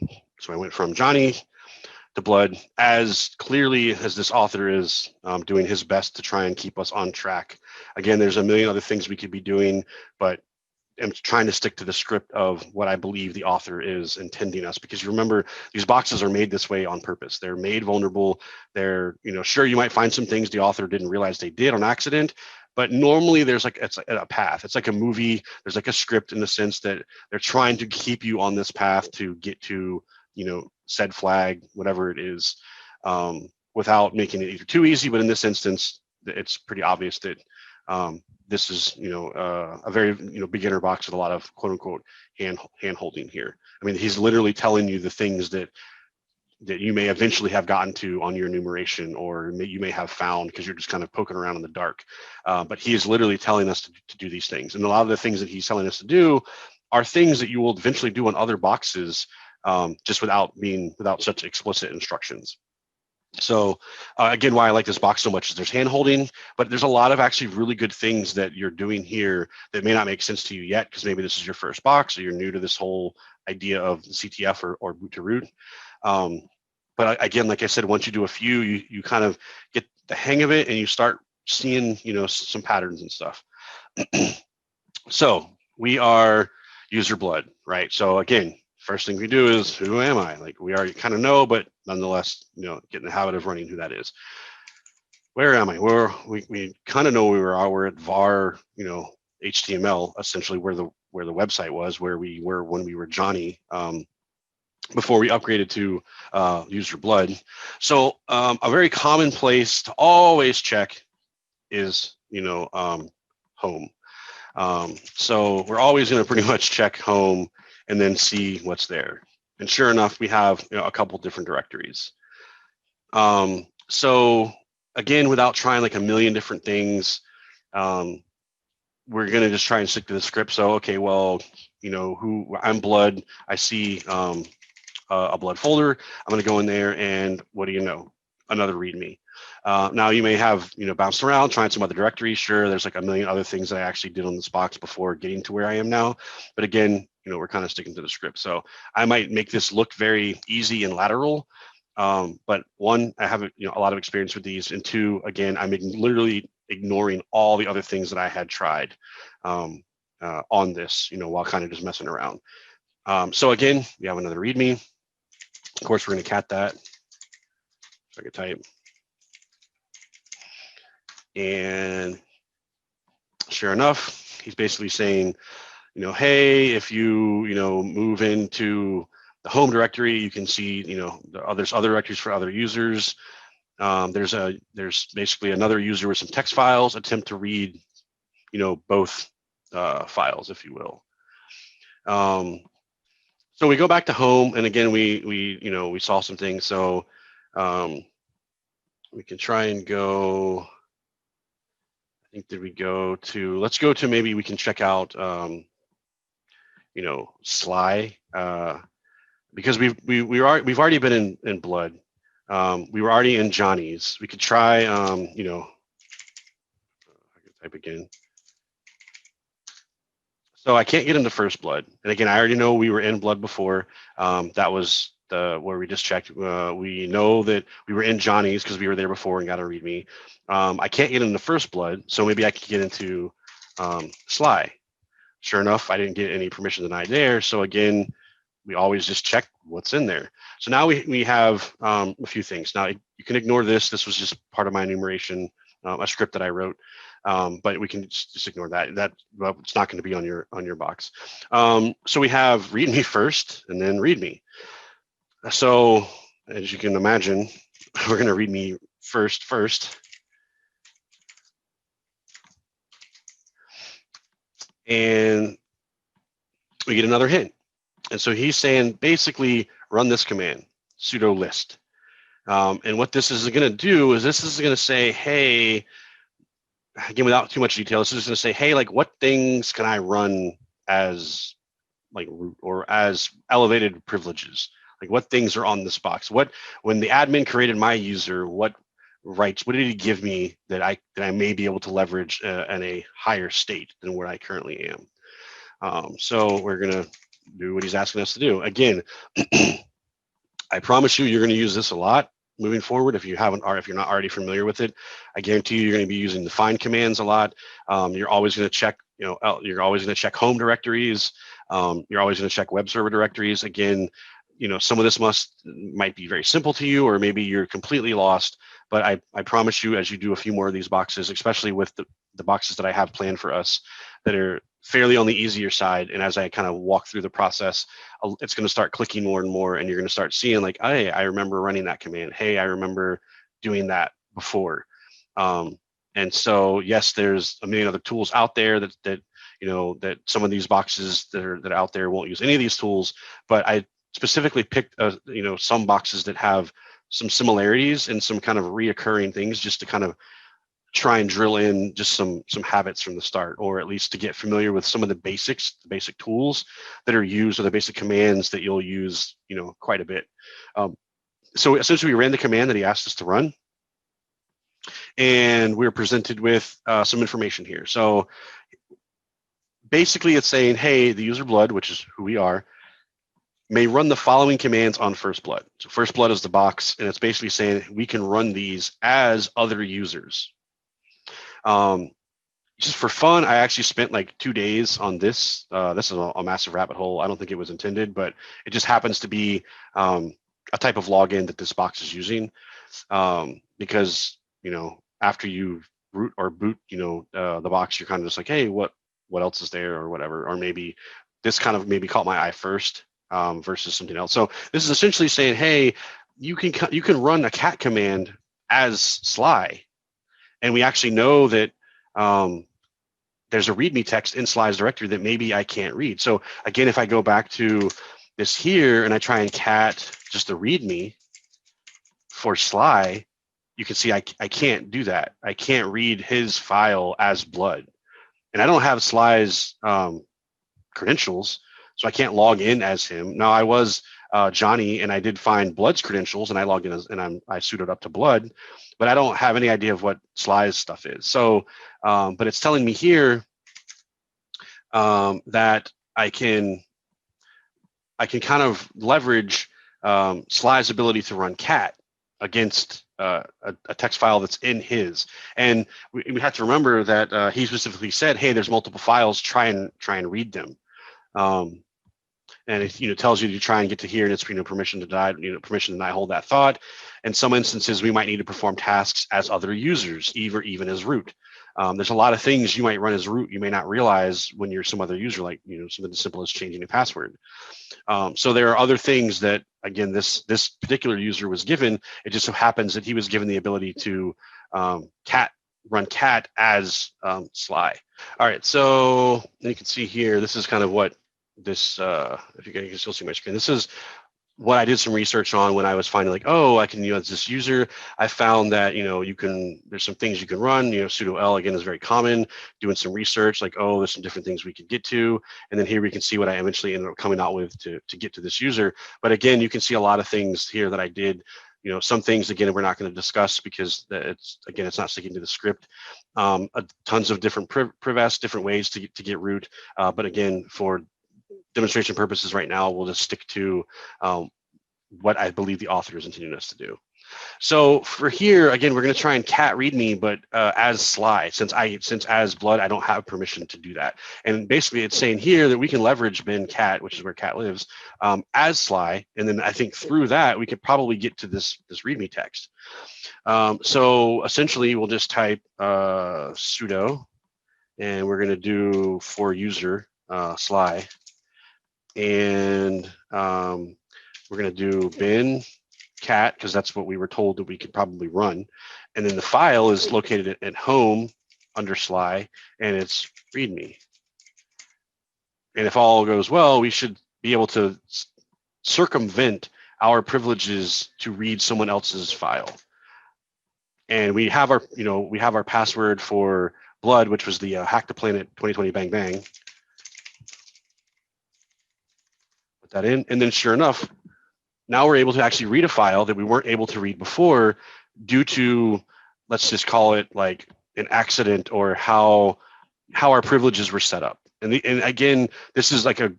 So I went from Johnny to blood, as clearly as this author is doing his best to try and keep us on track. Again, there's a million other things we could be doing, but I'm trying to stick to the script of what I believe the author is intending us, because you remember these boxes are made this way on purpose. They're made vulnerable. They're, sure, you might find some things the author didn't realize they did on accident, but normally there's it's like a path. It's like a movie. There's like a script in the sense that they're trying to keep you on this path to get to, said flag, whatever it is, without making it either too easy, but in this instance, it's pretty obvious that this is, a very, beginner box with a lot of quote unquote hand holding here. I mean, he's literally telling you the things that you may eventually have gotten to on your enumeration, or you may have found because you're just kind of poking around in the dark. But he is literally telling us to do these things. And a lot of the things that he's telling us to do are things that you will eventually do on other boxes, just without such explicit instructions. So again, why I like this box so much is there's hand holding, but there's a lot of actually really good things that you're doing here that may not make sense to you yet, because maybe this is your first box or you're new to this whole idea of CTF or boot to root. But again, like I said, once you do a few, you kind of get the hang of it and you start seeing, some patterns and stuff. So we are user blood, right? So again, first thing we do is, who am I? Like, we already kind of know, but nonetheless, get in the habit of running who that is. Where am I? We kind of know where we are. We're at var, HTML, essentially where the website was, where we were when we were Johnny, before we upgraded to user blood. So a very common place to always check is, home. So we're always going to pretty much check home and then see what's there. And sure enough, we have a couple different directories. So again, without trying like a million different things, we're going to just try and stick to the script. So, okay, well, I'm blood. I see a blood folder. I'm going to go in there and what do you know? Another README. Now you may have, bounced around trying some other directories. Sure, there's like a million other things that I actually did on this box before getting to where I am now. But again, we're kind of sticking to the script. So I might make this look very easy and lateral. But one, I have a lot of experience with these. And two, again, I'm literally ignoring all the other things that I had tried on this, while kind of just messing around. So again, we have another README. Of course, we're going to cat that. If I could type. And sure enough, he's basically saying, hey, if you, move into the home directory, you can see, there's other directories for other users. There's basically another user with some text files, attempt to read, both files, if you will. So we go back to home, and again, we saw some things. So we can try and go. I think let's go to maybe we can check out, Sly, because we've already been in blood. We were already in Johnny's. We could try, I can type again. So I can't get into FirstBlood. And again, I already know we were in blood before. That was where we just checked. We know that we were in Johnny's because we were there before and got a README. I can't get into FirstBlood, so maybe I could get into Sly. Sure enough, I didn't get any permission denied there. So again, we always just check what's in there. So now we have a few things. Now you can ignore this. This was just part of my enumeration, a script that I wrote. But we can just ignore that. Well, it's not going to be on your box. So we have README first, and then README. So as you can imagine, we're going to README first. And we get another hint. And so he's saying, basically, run this command, sudo list. And what this is going to do is this is going to say, hey, again, without too much detail, this is going to say, hey, like, what things can I run as like root or as elevated privileges? Like, what things are on this box? When the admin created my user, what rights, what did he give me that I may be able to leverage in a higher state than where I currently am? So we're going to do what he's asking us to do. Again, I promise you, you're going to use this a lot moving forward. If you haven't, or if you're not already familiar with it, I guarantee you, you're going to be using the find commands a lot. You're always going to check, you're always going to check home directories. You're always going to check web server directories. Again, some of this might be very simple to you, or maybe you're completely lost. But I promise you, as you do a few more of these boxes, especially with the boxes that I have planned for us that are fairly on the easier side, and as I kind of walk through the process, it's going to start clicking more and more, and you're going to start seeing like, hey, I remember running that command. Hey, I remember doing that before. And so, yes, there's a million other tools out there that that some of these boxes that are out there won't use any of these tools. But I specifically picked some boxes that have some similarities and some kind of reoccurring things, just to kind of try and drill in just some habits from the start, or at least to get familiar with some of the basic tools that are used, or the basic commands that you'll use quite a bit. So essentially, we ran the command that he asked us to run, and we're presented with some information here. So basically, it's saying, hey, the user blood, which is who we are, may run the following commands on FirstBlood. So FirstBlood is the box, and it's basically saying we can run these as other users. Just for fun, I actually spent like 2 days on this. This is a massive rabbit hole. I don't think it was intended, but it just happens to be a type of login that this box is using, because after you root or boot the box, you're kind of just like, hey, what else is there, or whatever, or maybe this kind of maybe caught my eye first versus something else. So this is essentially saying, hey, you can run a cat command as Sly, and we actually know that there's a README text in Sly's directory that maybe I can't read. So again, if I go back to this here and I try and cat just the README for Sly, you can see I can't do that. I can't read his file as blood, and I don't have Sly's credentials, so I can't log in as him. Now, I was Johnny, and I did find Blood's credentials, and I logged in as, and I suited up to Blood, but I don't have any idea of what Sly's stuff is. So, but it's telling me here that I can kind of leverage Sly's ability to run cat against a text file that's in his. And we have to remember that he specifically said, hey, there's multiple files, try and read them. And it tells you to try and get to here, and it's permission to deny hold that thought. In some instances, we might need to perform tasks as other users, even as root. There's a lot of things you might run as root you may not realize when you're some other user, like something as simple as changing a password. So there are other things that, again, this particular user was given. It just so happens that he was given the ability to run cat as Sly. All right, so you can see here, this is kind of what this, if you can still see my screen, this is what I did some research on when I was finding, like, oh, I can, as this user, I found that, there's some things you can run, sudo L, again, is very common, doing some research, like, oh, there's some different things we could get to. And then here we can see what I eventually ended up coming out with to get to this user. But again, you can see a lot of things here that I did. Some things, again, we're not going to discuss because it's not sticking to the script. Tons of different privs, different ways to get root. But again, for demonstration purposes right now, we'll just stick to what I believe the author is intending us to do. So for here, again, we're going to try and cat readme, but as Sly, since as blood, I don't have permission to do that. And basically, it's saying here that we can leverage bin cat, which is where cat lives, as Sly, and then I think through that we could probably get to this readme text. So essentially, we'll just type sudo, and we're going to do for user Sly, and we're going to do bin cat, because that's what we were told that we could probably run. And then the file is located at home under Sly, and it's readme. And if all goes well, we should be able to circumvent our privileges to read someone else's file. And we have our password for blood, which was the Hack the Planet 2020 bang bang. Put that in, and then sure enough, now we're able to actually read a file that we weren't able to read before due to, let's just call it like an accident, or how our privileges were set up. And again, this is like a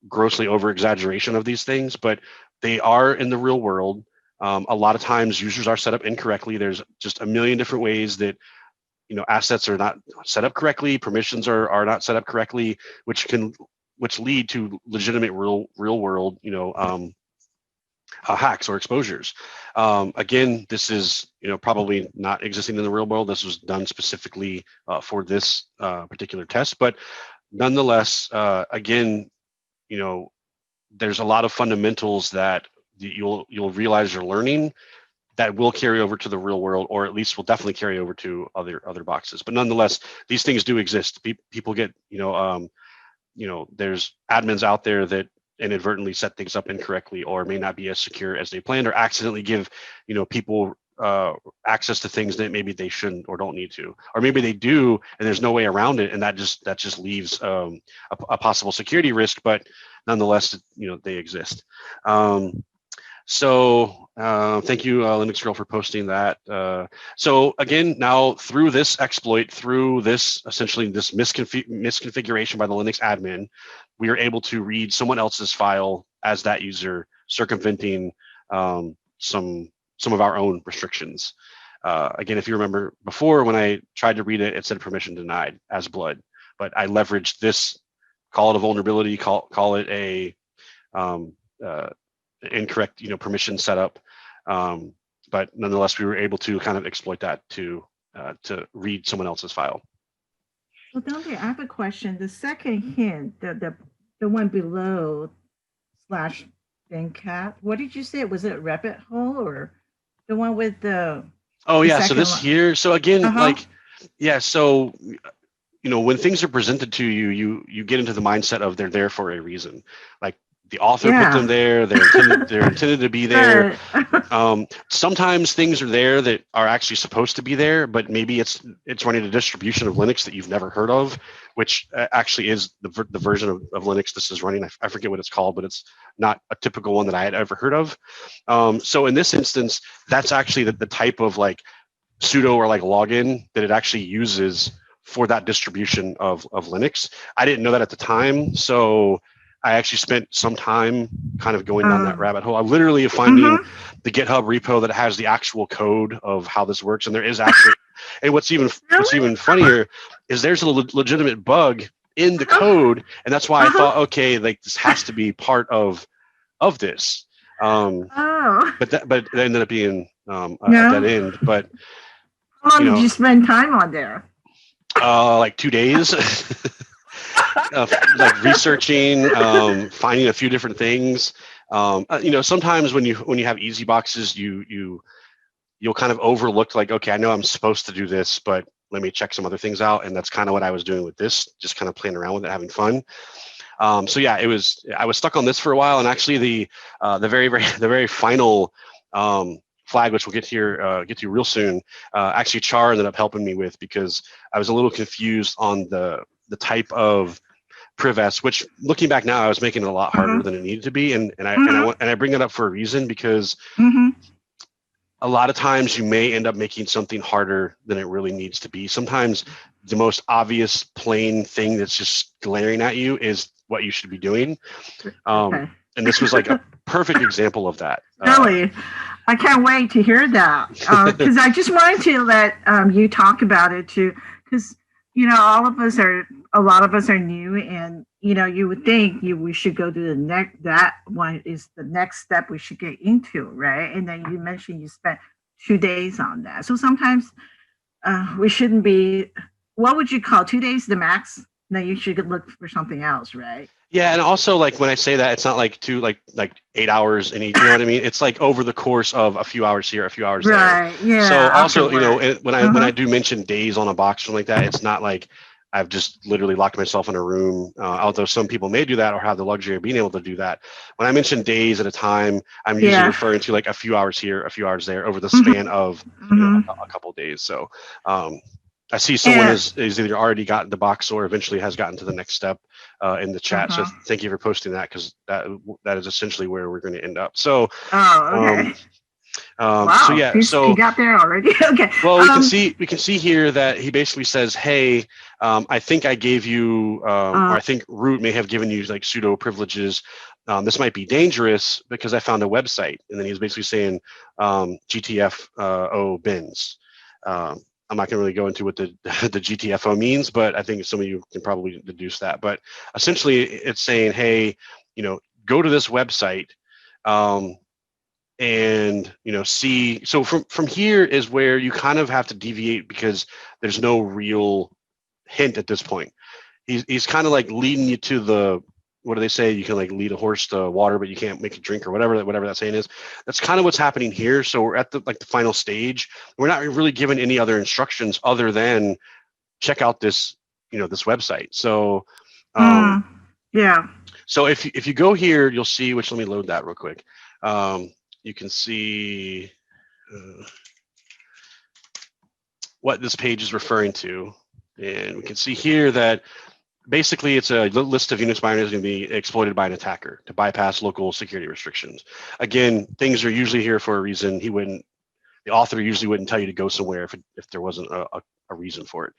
grossly over exaggeration of these things, but they are in the real world. A lot of times users are set up incorrectly. There's just a million different ways that assets are not set up correctly, permissions are not set up correctly, which lead to legitimate real world hacks or exposures. Again, this is probably not existing in the real world. This was done specifically for this particular test, but nonetheless, again, there's a lot of fundamentals that you'll realize you're learning that will carry over to the real world, or at least will definitely carry over to other boxes. But nonetheless, these things do exist. People get, there's admins out there that inadvertently set things up incorrectly, or may not be as secure as they planned, or accidentally give, people access to things that maybe they shouldn't or don't need to, or maybe they do and there's no way around it, and that just leaves a possible security risk. But nonetheless, they exist. So thank you, Linux Girl, for posting that. So again, now through this exploit, through this essentially this misconfiguration by the Linux admin, we are able to read someone else's file as that user, circumventing some of our own restrictions. Again, if you remember before, when I tried to read it, it said permission denied as blood, but I leveraged this, call it a vulnerability, call it a incorrect permission setup, but nonetheless we were able to kind of exploit that to read someone else's file. Well, Dante, I have a question. The second hint, the one below /bin what did you say? Was it rabbit hole, or the one with the so this one here, so again, so when things are presented to you, you get into the mindset of they're there for a reason. Like, the author put them there. They're intended to be there. Sometimes things are there that are actually supposed to be there, but maybe it's running a distribution of Linux that you've never heard of, which actually is the version of Linux this is running. I forget what it's called, but it's not a typical one that I had ever heard of. So in this instance, that's actually the type of like sudo or like login that it actually uses for that distribution of Linux. I didn't know that at the time, so I actually spent some time kind of going down that rabbit hole. I literally finding the GitHub repo that has the actual code of how this works, and there is actually, and what's even funnier is there's a legitimate bug in the code, and that's why I thought, okay, like this has to be part of this. But it ended up being a dead end. But how long did you spend time on there? Like 2 days. Like researching, finding a few different things. Sometimes when you have easy boxes, you'll kind of overlook, like, okay, I know I'm supposed to do this, but let me check some other things out. And that's kind of what I was doing with this, just kind of playing around with it, having fun. So yeah, I was stuck on this for a while, and actually the very final flag, which we'll get to real soon, actually Char ended up helping me with, because I was a little confused on the type of privs, which looking back now, I was making it a lot harder than it needed to be, and I bring it up for a reason, because a lot of times you may end up making something harder than it really needs to be. Sometimes the most obvious plain thing that's just glaring at you is what you should be doing. And this was like a perfect example of that. Really? I can't wait to hear that, because I just wanted to let you talk about it too, because a lot of us are new, and you would think we should go to the next. That one is the next step we should get into, right? And then you mentioned you spent 2 days on that, so sometimes we shouldn't be. What would you call 2 days the max? Then you should look for something else, right? Yeah, and also, like, when I say that, it's not like 8 hours in each. You know what I mean? It's like over the course of a few hours here, a few hours right, there. Yeah. So also, when I do mention days on a box or something like that, it's not like I've just literally locked myself in a room. Although some people may do that or have the luxury of being able to do that. When I mention days at a time, I'm usually referring to like a few hours here, a few hours there, over the span of a couple of days. So I see someone is either already gotten the box or eventually has gotten to the next step in the chat. So thank you for posting that, because that is essentially where we're going to end up. So okay. Wow, so yeah, he got there already. Okay. Well, we can see here that he basically says, hey, I think I gave you, or I think root may have given you like sudo privileges. This might be dangerous because I found a website. And then he's basically saying GTFO bins. I'm not going to really go into what the GTFO means, but I think some of you can probably deduce that. But essentially, it's saying, hey, go to this website, and see. So from here is where you kind of have to deviate, because there's no real hint at this point. He's kind of like leading you to what do they say? You can like lead a horse to water, but you can't make it drink, or whatever that saying is. That's kind of what's happening here. So we're at the final stage. We're not really given any other instructions other than check out this, this website. So, yeah. So if you go here, you'll see, which let me load that real quick. You can see what this page is referring to. And we can see here that basically it's a list of Unix binaries going to be exploited by an attacker to bypass local security restrictions. Again, things are usually here for a reason. The author usually wouldn't tell you to go somewhere if there wasn't a reason for it.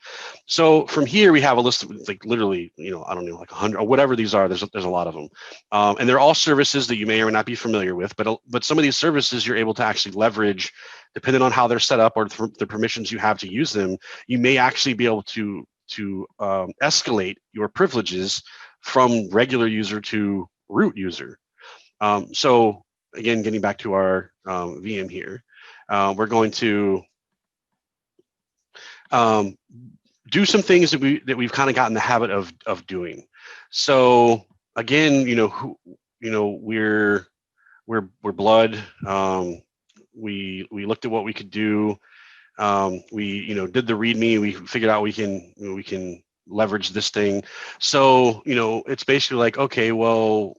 So from here, we have a list of like literally, I don't know, like 100 or whatever these are. There's a lot of them. And they're all services that you may or may not be familiar with, but some of these services you're able to actually leverage depending on how they're set up or the permissions you have to use them. You may actually be able to escalate your privileges from regular user to root user. So again, getting back to our VM here, we're going to do some things that we've kind of gotten the habit of doing. So again, we're blood. We looked at what we could do. We did the README. We figured out we can leverage this thing. So it's basically like, okay, well,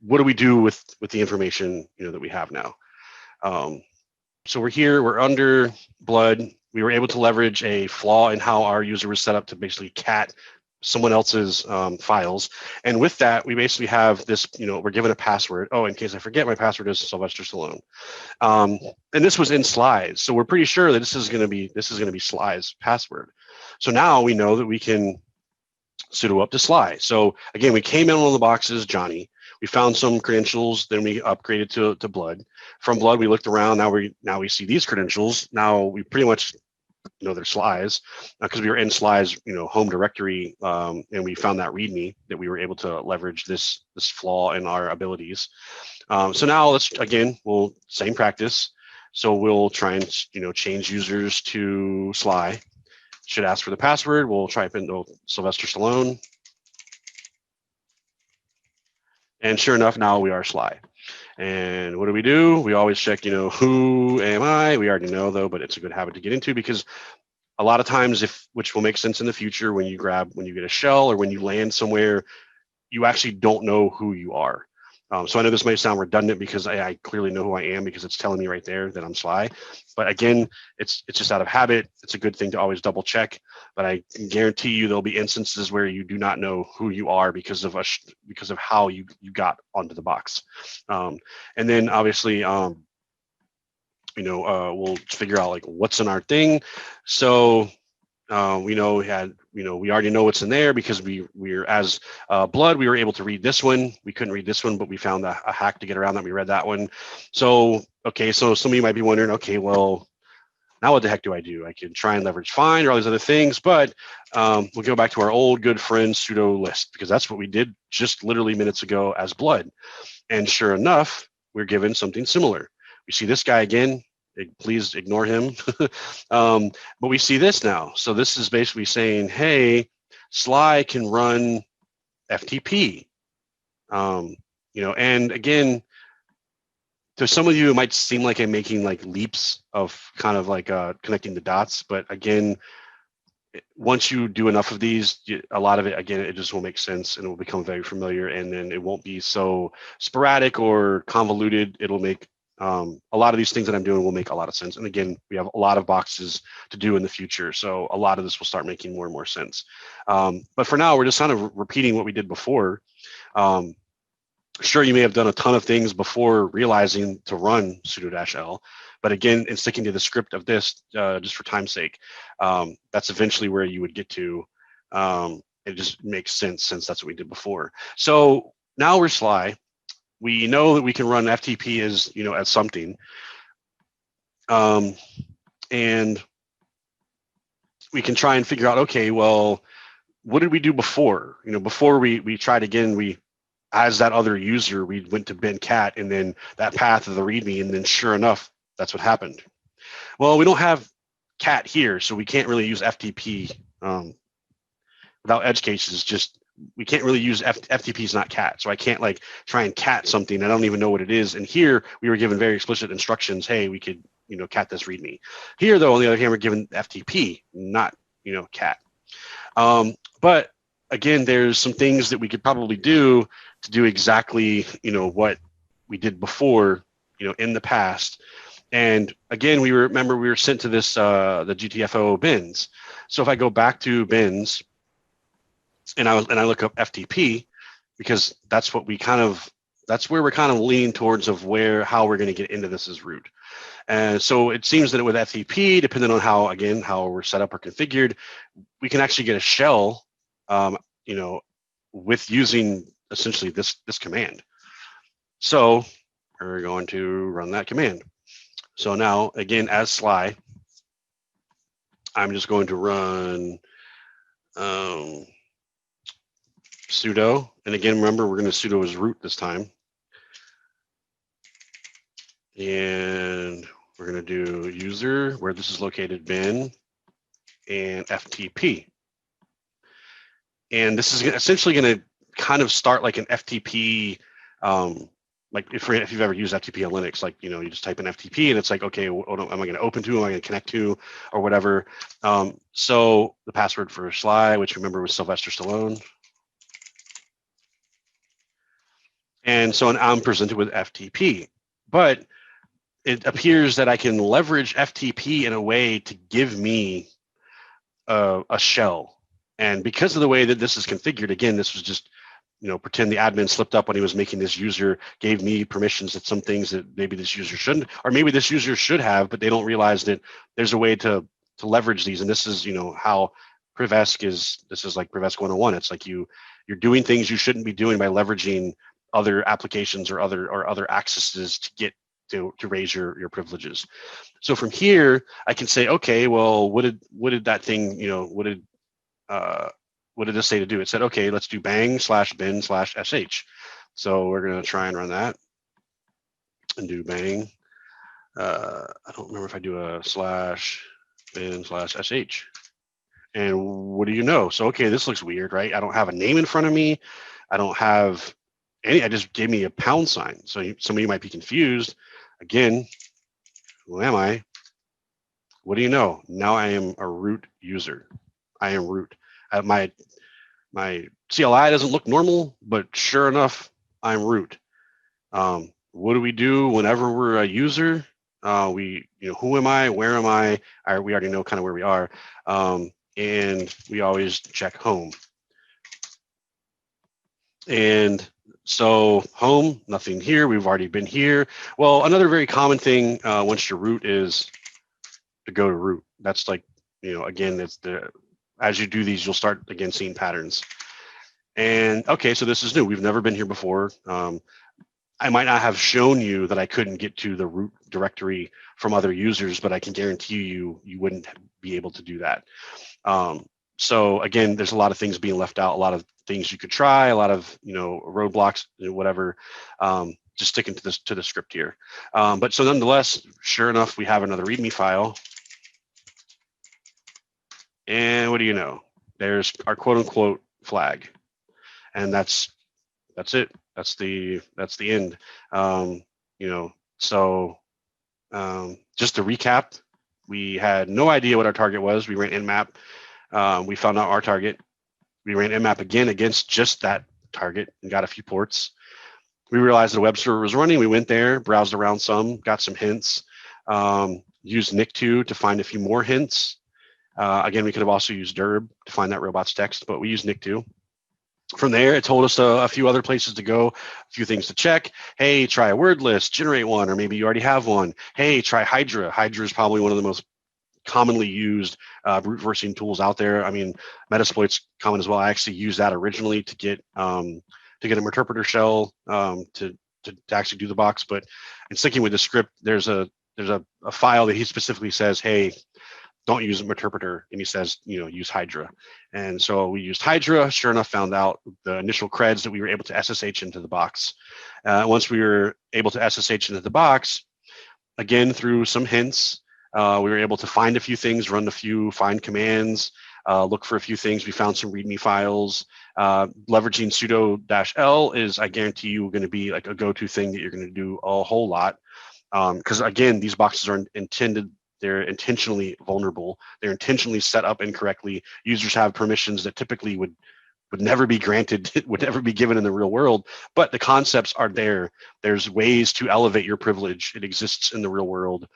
what do we do with the information that we have now? So we're here. We're under blood. We were able to leverage a flaw in how our user was set up to basically cat someone else's files. And with that, we basically have this, we're given a password. Oh, in case I forget, my password is Sylvester Stallone. And this was in Sly's. So we're pretty sure that this is going to be Sly's password. So now we know that we can sudo up to Sly. So again, we came in on the boxes, Johnny. We found some credentials, then we upgraded to blood. From blood, we looked around. Now we see these credentials. Now we pretty much know they're Sly's because we were in Sly's home directory, and we found that README that we were able to leverage this flaw in our abilities. So now we'll same practice. So we'll try and change users to Sly. Should ask for the password. We'll type in Sylvester Stallone. And sure enough, now we are Sly. And what do? We always check, who am I? We already know though, but it's a good habit to get into because a lot of times, which will make sense in the future, when you get a shell or when you land somewhere, you actually don't know who you are. So I know this might sound redundant because I clearly know who I am because it's telling me right there that I'm Sly. But again, it's just out of habit. It's a good thing to always double check. But I can guarantee you there'll be instances where you do not know who you are because of how you got onto the box. And then obviously, we'll figure out like what's in our thing. So we already know what's in there because we're as blood, we were able to read this one. We couldn't read this one, but we found a hack to get around that. We read that one. So, okay, so some of you might be wondering, okay, well, now what the heck do? I can try and leverage find or all these other things, but we'll go back to our old good friend sudo list because that's what we did just literally minutes ago as blood. And sure enough, we're given something similar. We see this guy again. Please ignore him. But we see this now. So this is basically saying, hey, Sly can run FTP. And again, to some of you, it might seem like I'm making like leaps of kind of like connecting the dots. But again, once you do enough of these, a lot of it, again, it just will make sense and it will become very familiar. And then it won't be so sporadic or convoluted. It'll make a lot of these things that I'm doing will make a lot of sense. And again, we have a lot of boxes to do in the future. So a lot of this will start making more and more sense. But for now, we're just kind of repeating what we did before. Sure, you may have done a ton of things before realizing to run sudo-l, but again, in sticking to the script of this, just for time's sake, that's eventually where you would get to. It just makes sense since that's what we did before. So now we're Sly. We know that we can run FTP as something, and we can try and figure out, okay, well, what did we do before? Before we tried again, as that other user, we went to bin cat and then that path of the README, and then sure enough, that's what happened. Well, we don't have cat here, so we can't really use FTP without edge cases. Just we can't really use FTP is not cat. So I can't like try and cat something. I don't even know what it is. And here we were given very explicit instructions. Hey, we could, cat this README. Here though, on the other hand, we're given FTP, not, cat. But again, there's some things that we could probably do to do exactly, what we did before, in the past. And again, we were sent to this, the GTFO bins. So if I go back to bins and I look up FTP, because that's what that's where we're kind of leaning towards of how we're going to get into this as root. And so it seems that with FTP, depending on how we're set up or configured, we can actually get a shell, with using essentially this command. So we're going to run that command. So now, again, as Sly, I'm just going to run sudo. And again, remember, we're going to sudo as root this time. And we're going to do user, where this is located, bin, and FTP. And this is essentially going to kind of start like an FTP, like if you've ever used FTP on Linux, like, you just type in FTP and it's like, okay, what am I going to open to? Am I going to connect to, or whatever? So the password for Sly, which remember was Sylvester Stallone. And so I'm presented with FTP, but it appears that I can leverage FTP in a way to give me a shell. And because of the way that this is configured, again, this was just, pretend the admin slipped up when he was making this user, gave me permissions that some things that maybe this user shouldn't, or maybe this user should have, but they don't realize that there's a way to leverage these. And this is, how Privesc is, this is like Privesc 101. It's like you're doing things you shouldn't be doing by leveraging other applications or other accesses to get to raise your privileges. So from here, I can say, okay, well, what did that thing, what did this say to do? It said, okay, let's do bang/bin/sh. So we're going to try and run that and do bang. I don't remember if I do a /bin/sh. And what do you know? So, okay, this looks weird, right? I don't have a name in front of me. I don't have I just gave me a pound sign. So some of you might be confused. Again, who am I? What do you know? Now I am a root user. I am root. My CLI doesn't look normal, but sure enough, I'm root. What do we do whenever we're a user? Who am I? Where am I? We already know kind of where we are. And we always check home. And so home, nothing here. We've already been here. Well, another very common thing once you're root is to go to root. That's like, again, as you do these, you'll start again seeing patterns. And okay, so this is new. We've never been here before. I might not have shown you that I couldn't get to the root directory from other users, but I can guarantee you wouldn't be able to do that. So again, there's a lot of things being left out, a lot of things you could try, a lot of roadblocks, whatever. Just sticking to the script here. But so nonetheless, sure enough, we have another README file. And what do you know? There's our quote unquote flag, and that's it. That's the end. So just to recap, we had no idea what our target was. We ran Nmap. We found out our target. We ran Nmap again against just that target and got a few ports. We realized the web server was running. We went there, browsed around some, got some hints, used Nick2 to find a few more hints. Again, we could have also used Derb to find that robots text, but we used Nick2. From there, it told us a few other places to go, a few things to check. Hey, try a word list, generate one, or maybe you already have one. Hey, try Hydra. Hydra is probably one of the most commonly used brute forcing tools out there. I mean, Metasploit's common as well. I actually used that originally to get an interpreter shell to actually do the box. But in sticking with the script, there's a file that he specifically says, hey, don't use an interpreter, and he says, use Hydra. And so we used Hydra, sure enough, found out the initial creds that we were able to SSH into the box. Once we were able to SSH into the box, again, through some hints, we were able to find a few things, run a few find commands, look for a few things. We found some README files. Leveraging sudo-l is, I guarantee you, going to be like a go-to thing that you're going to do a whole lot. Because again, these boxes are intended, they're intentionally vulnerable. They're intentionally set up incorrectly. Users have permissions that typically would never be granted, would never be given in the real world, but the concepts are there. There's ways to elevate your privilege. It exists in the real world.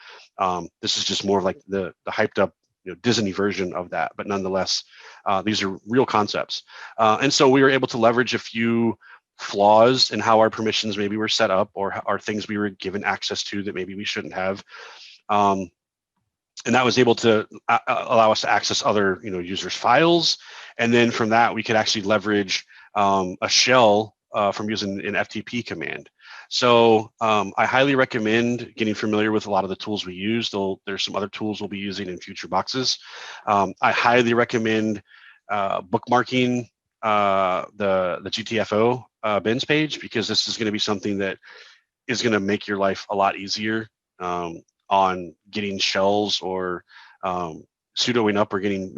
This is just more of like the hyped up, Disney version of that, but nonetheless, these are real concepts. And so we were able to leverage a few flaws in how our permissions maybe were set up, or things we were given access to that maybe we shouldn't have. And that was able to allow us to access other users' files. And then from that, we could actually leverage a shell from using an FTP command. So I highly recommend getting familiar with a lot of the tools we use, though there's some other tools we'll be using in future boxes. I highly recommend bookmarking the GTFO bins page, because this is going to be something that is going to make your life a lot easier on getting shells or sudoing up or getting,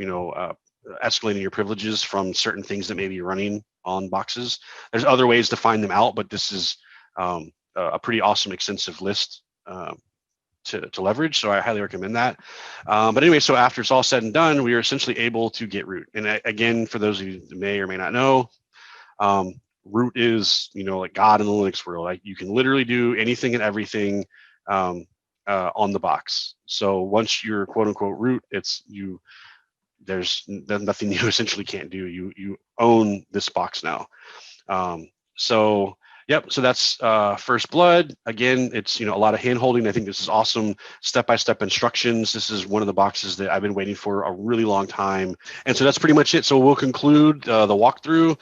escalating your privileges from certain things that may be running on boxes. There's other ways to find them out, but this is a pretty awesome, extensive list to leverage. So I highly recommend that. But anyway, so after it's all said and done, we are essentially able to get root. And again, for those of you who may or may not know, root is, like God in the Linux world. Like, you can literally do anything and everything on the box. So once you're quote unquote root, there's nothing you essentially can't do. You own this box now. So yep, so that's FirstBlood. Again, it's a lot of hand holding. I think this is awesome. Step-by-step instructions. This is one of the boxes that I've been waiting for a really long time. And so that's pretty much it. So we'll conclude the walkthrough.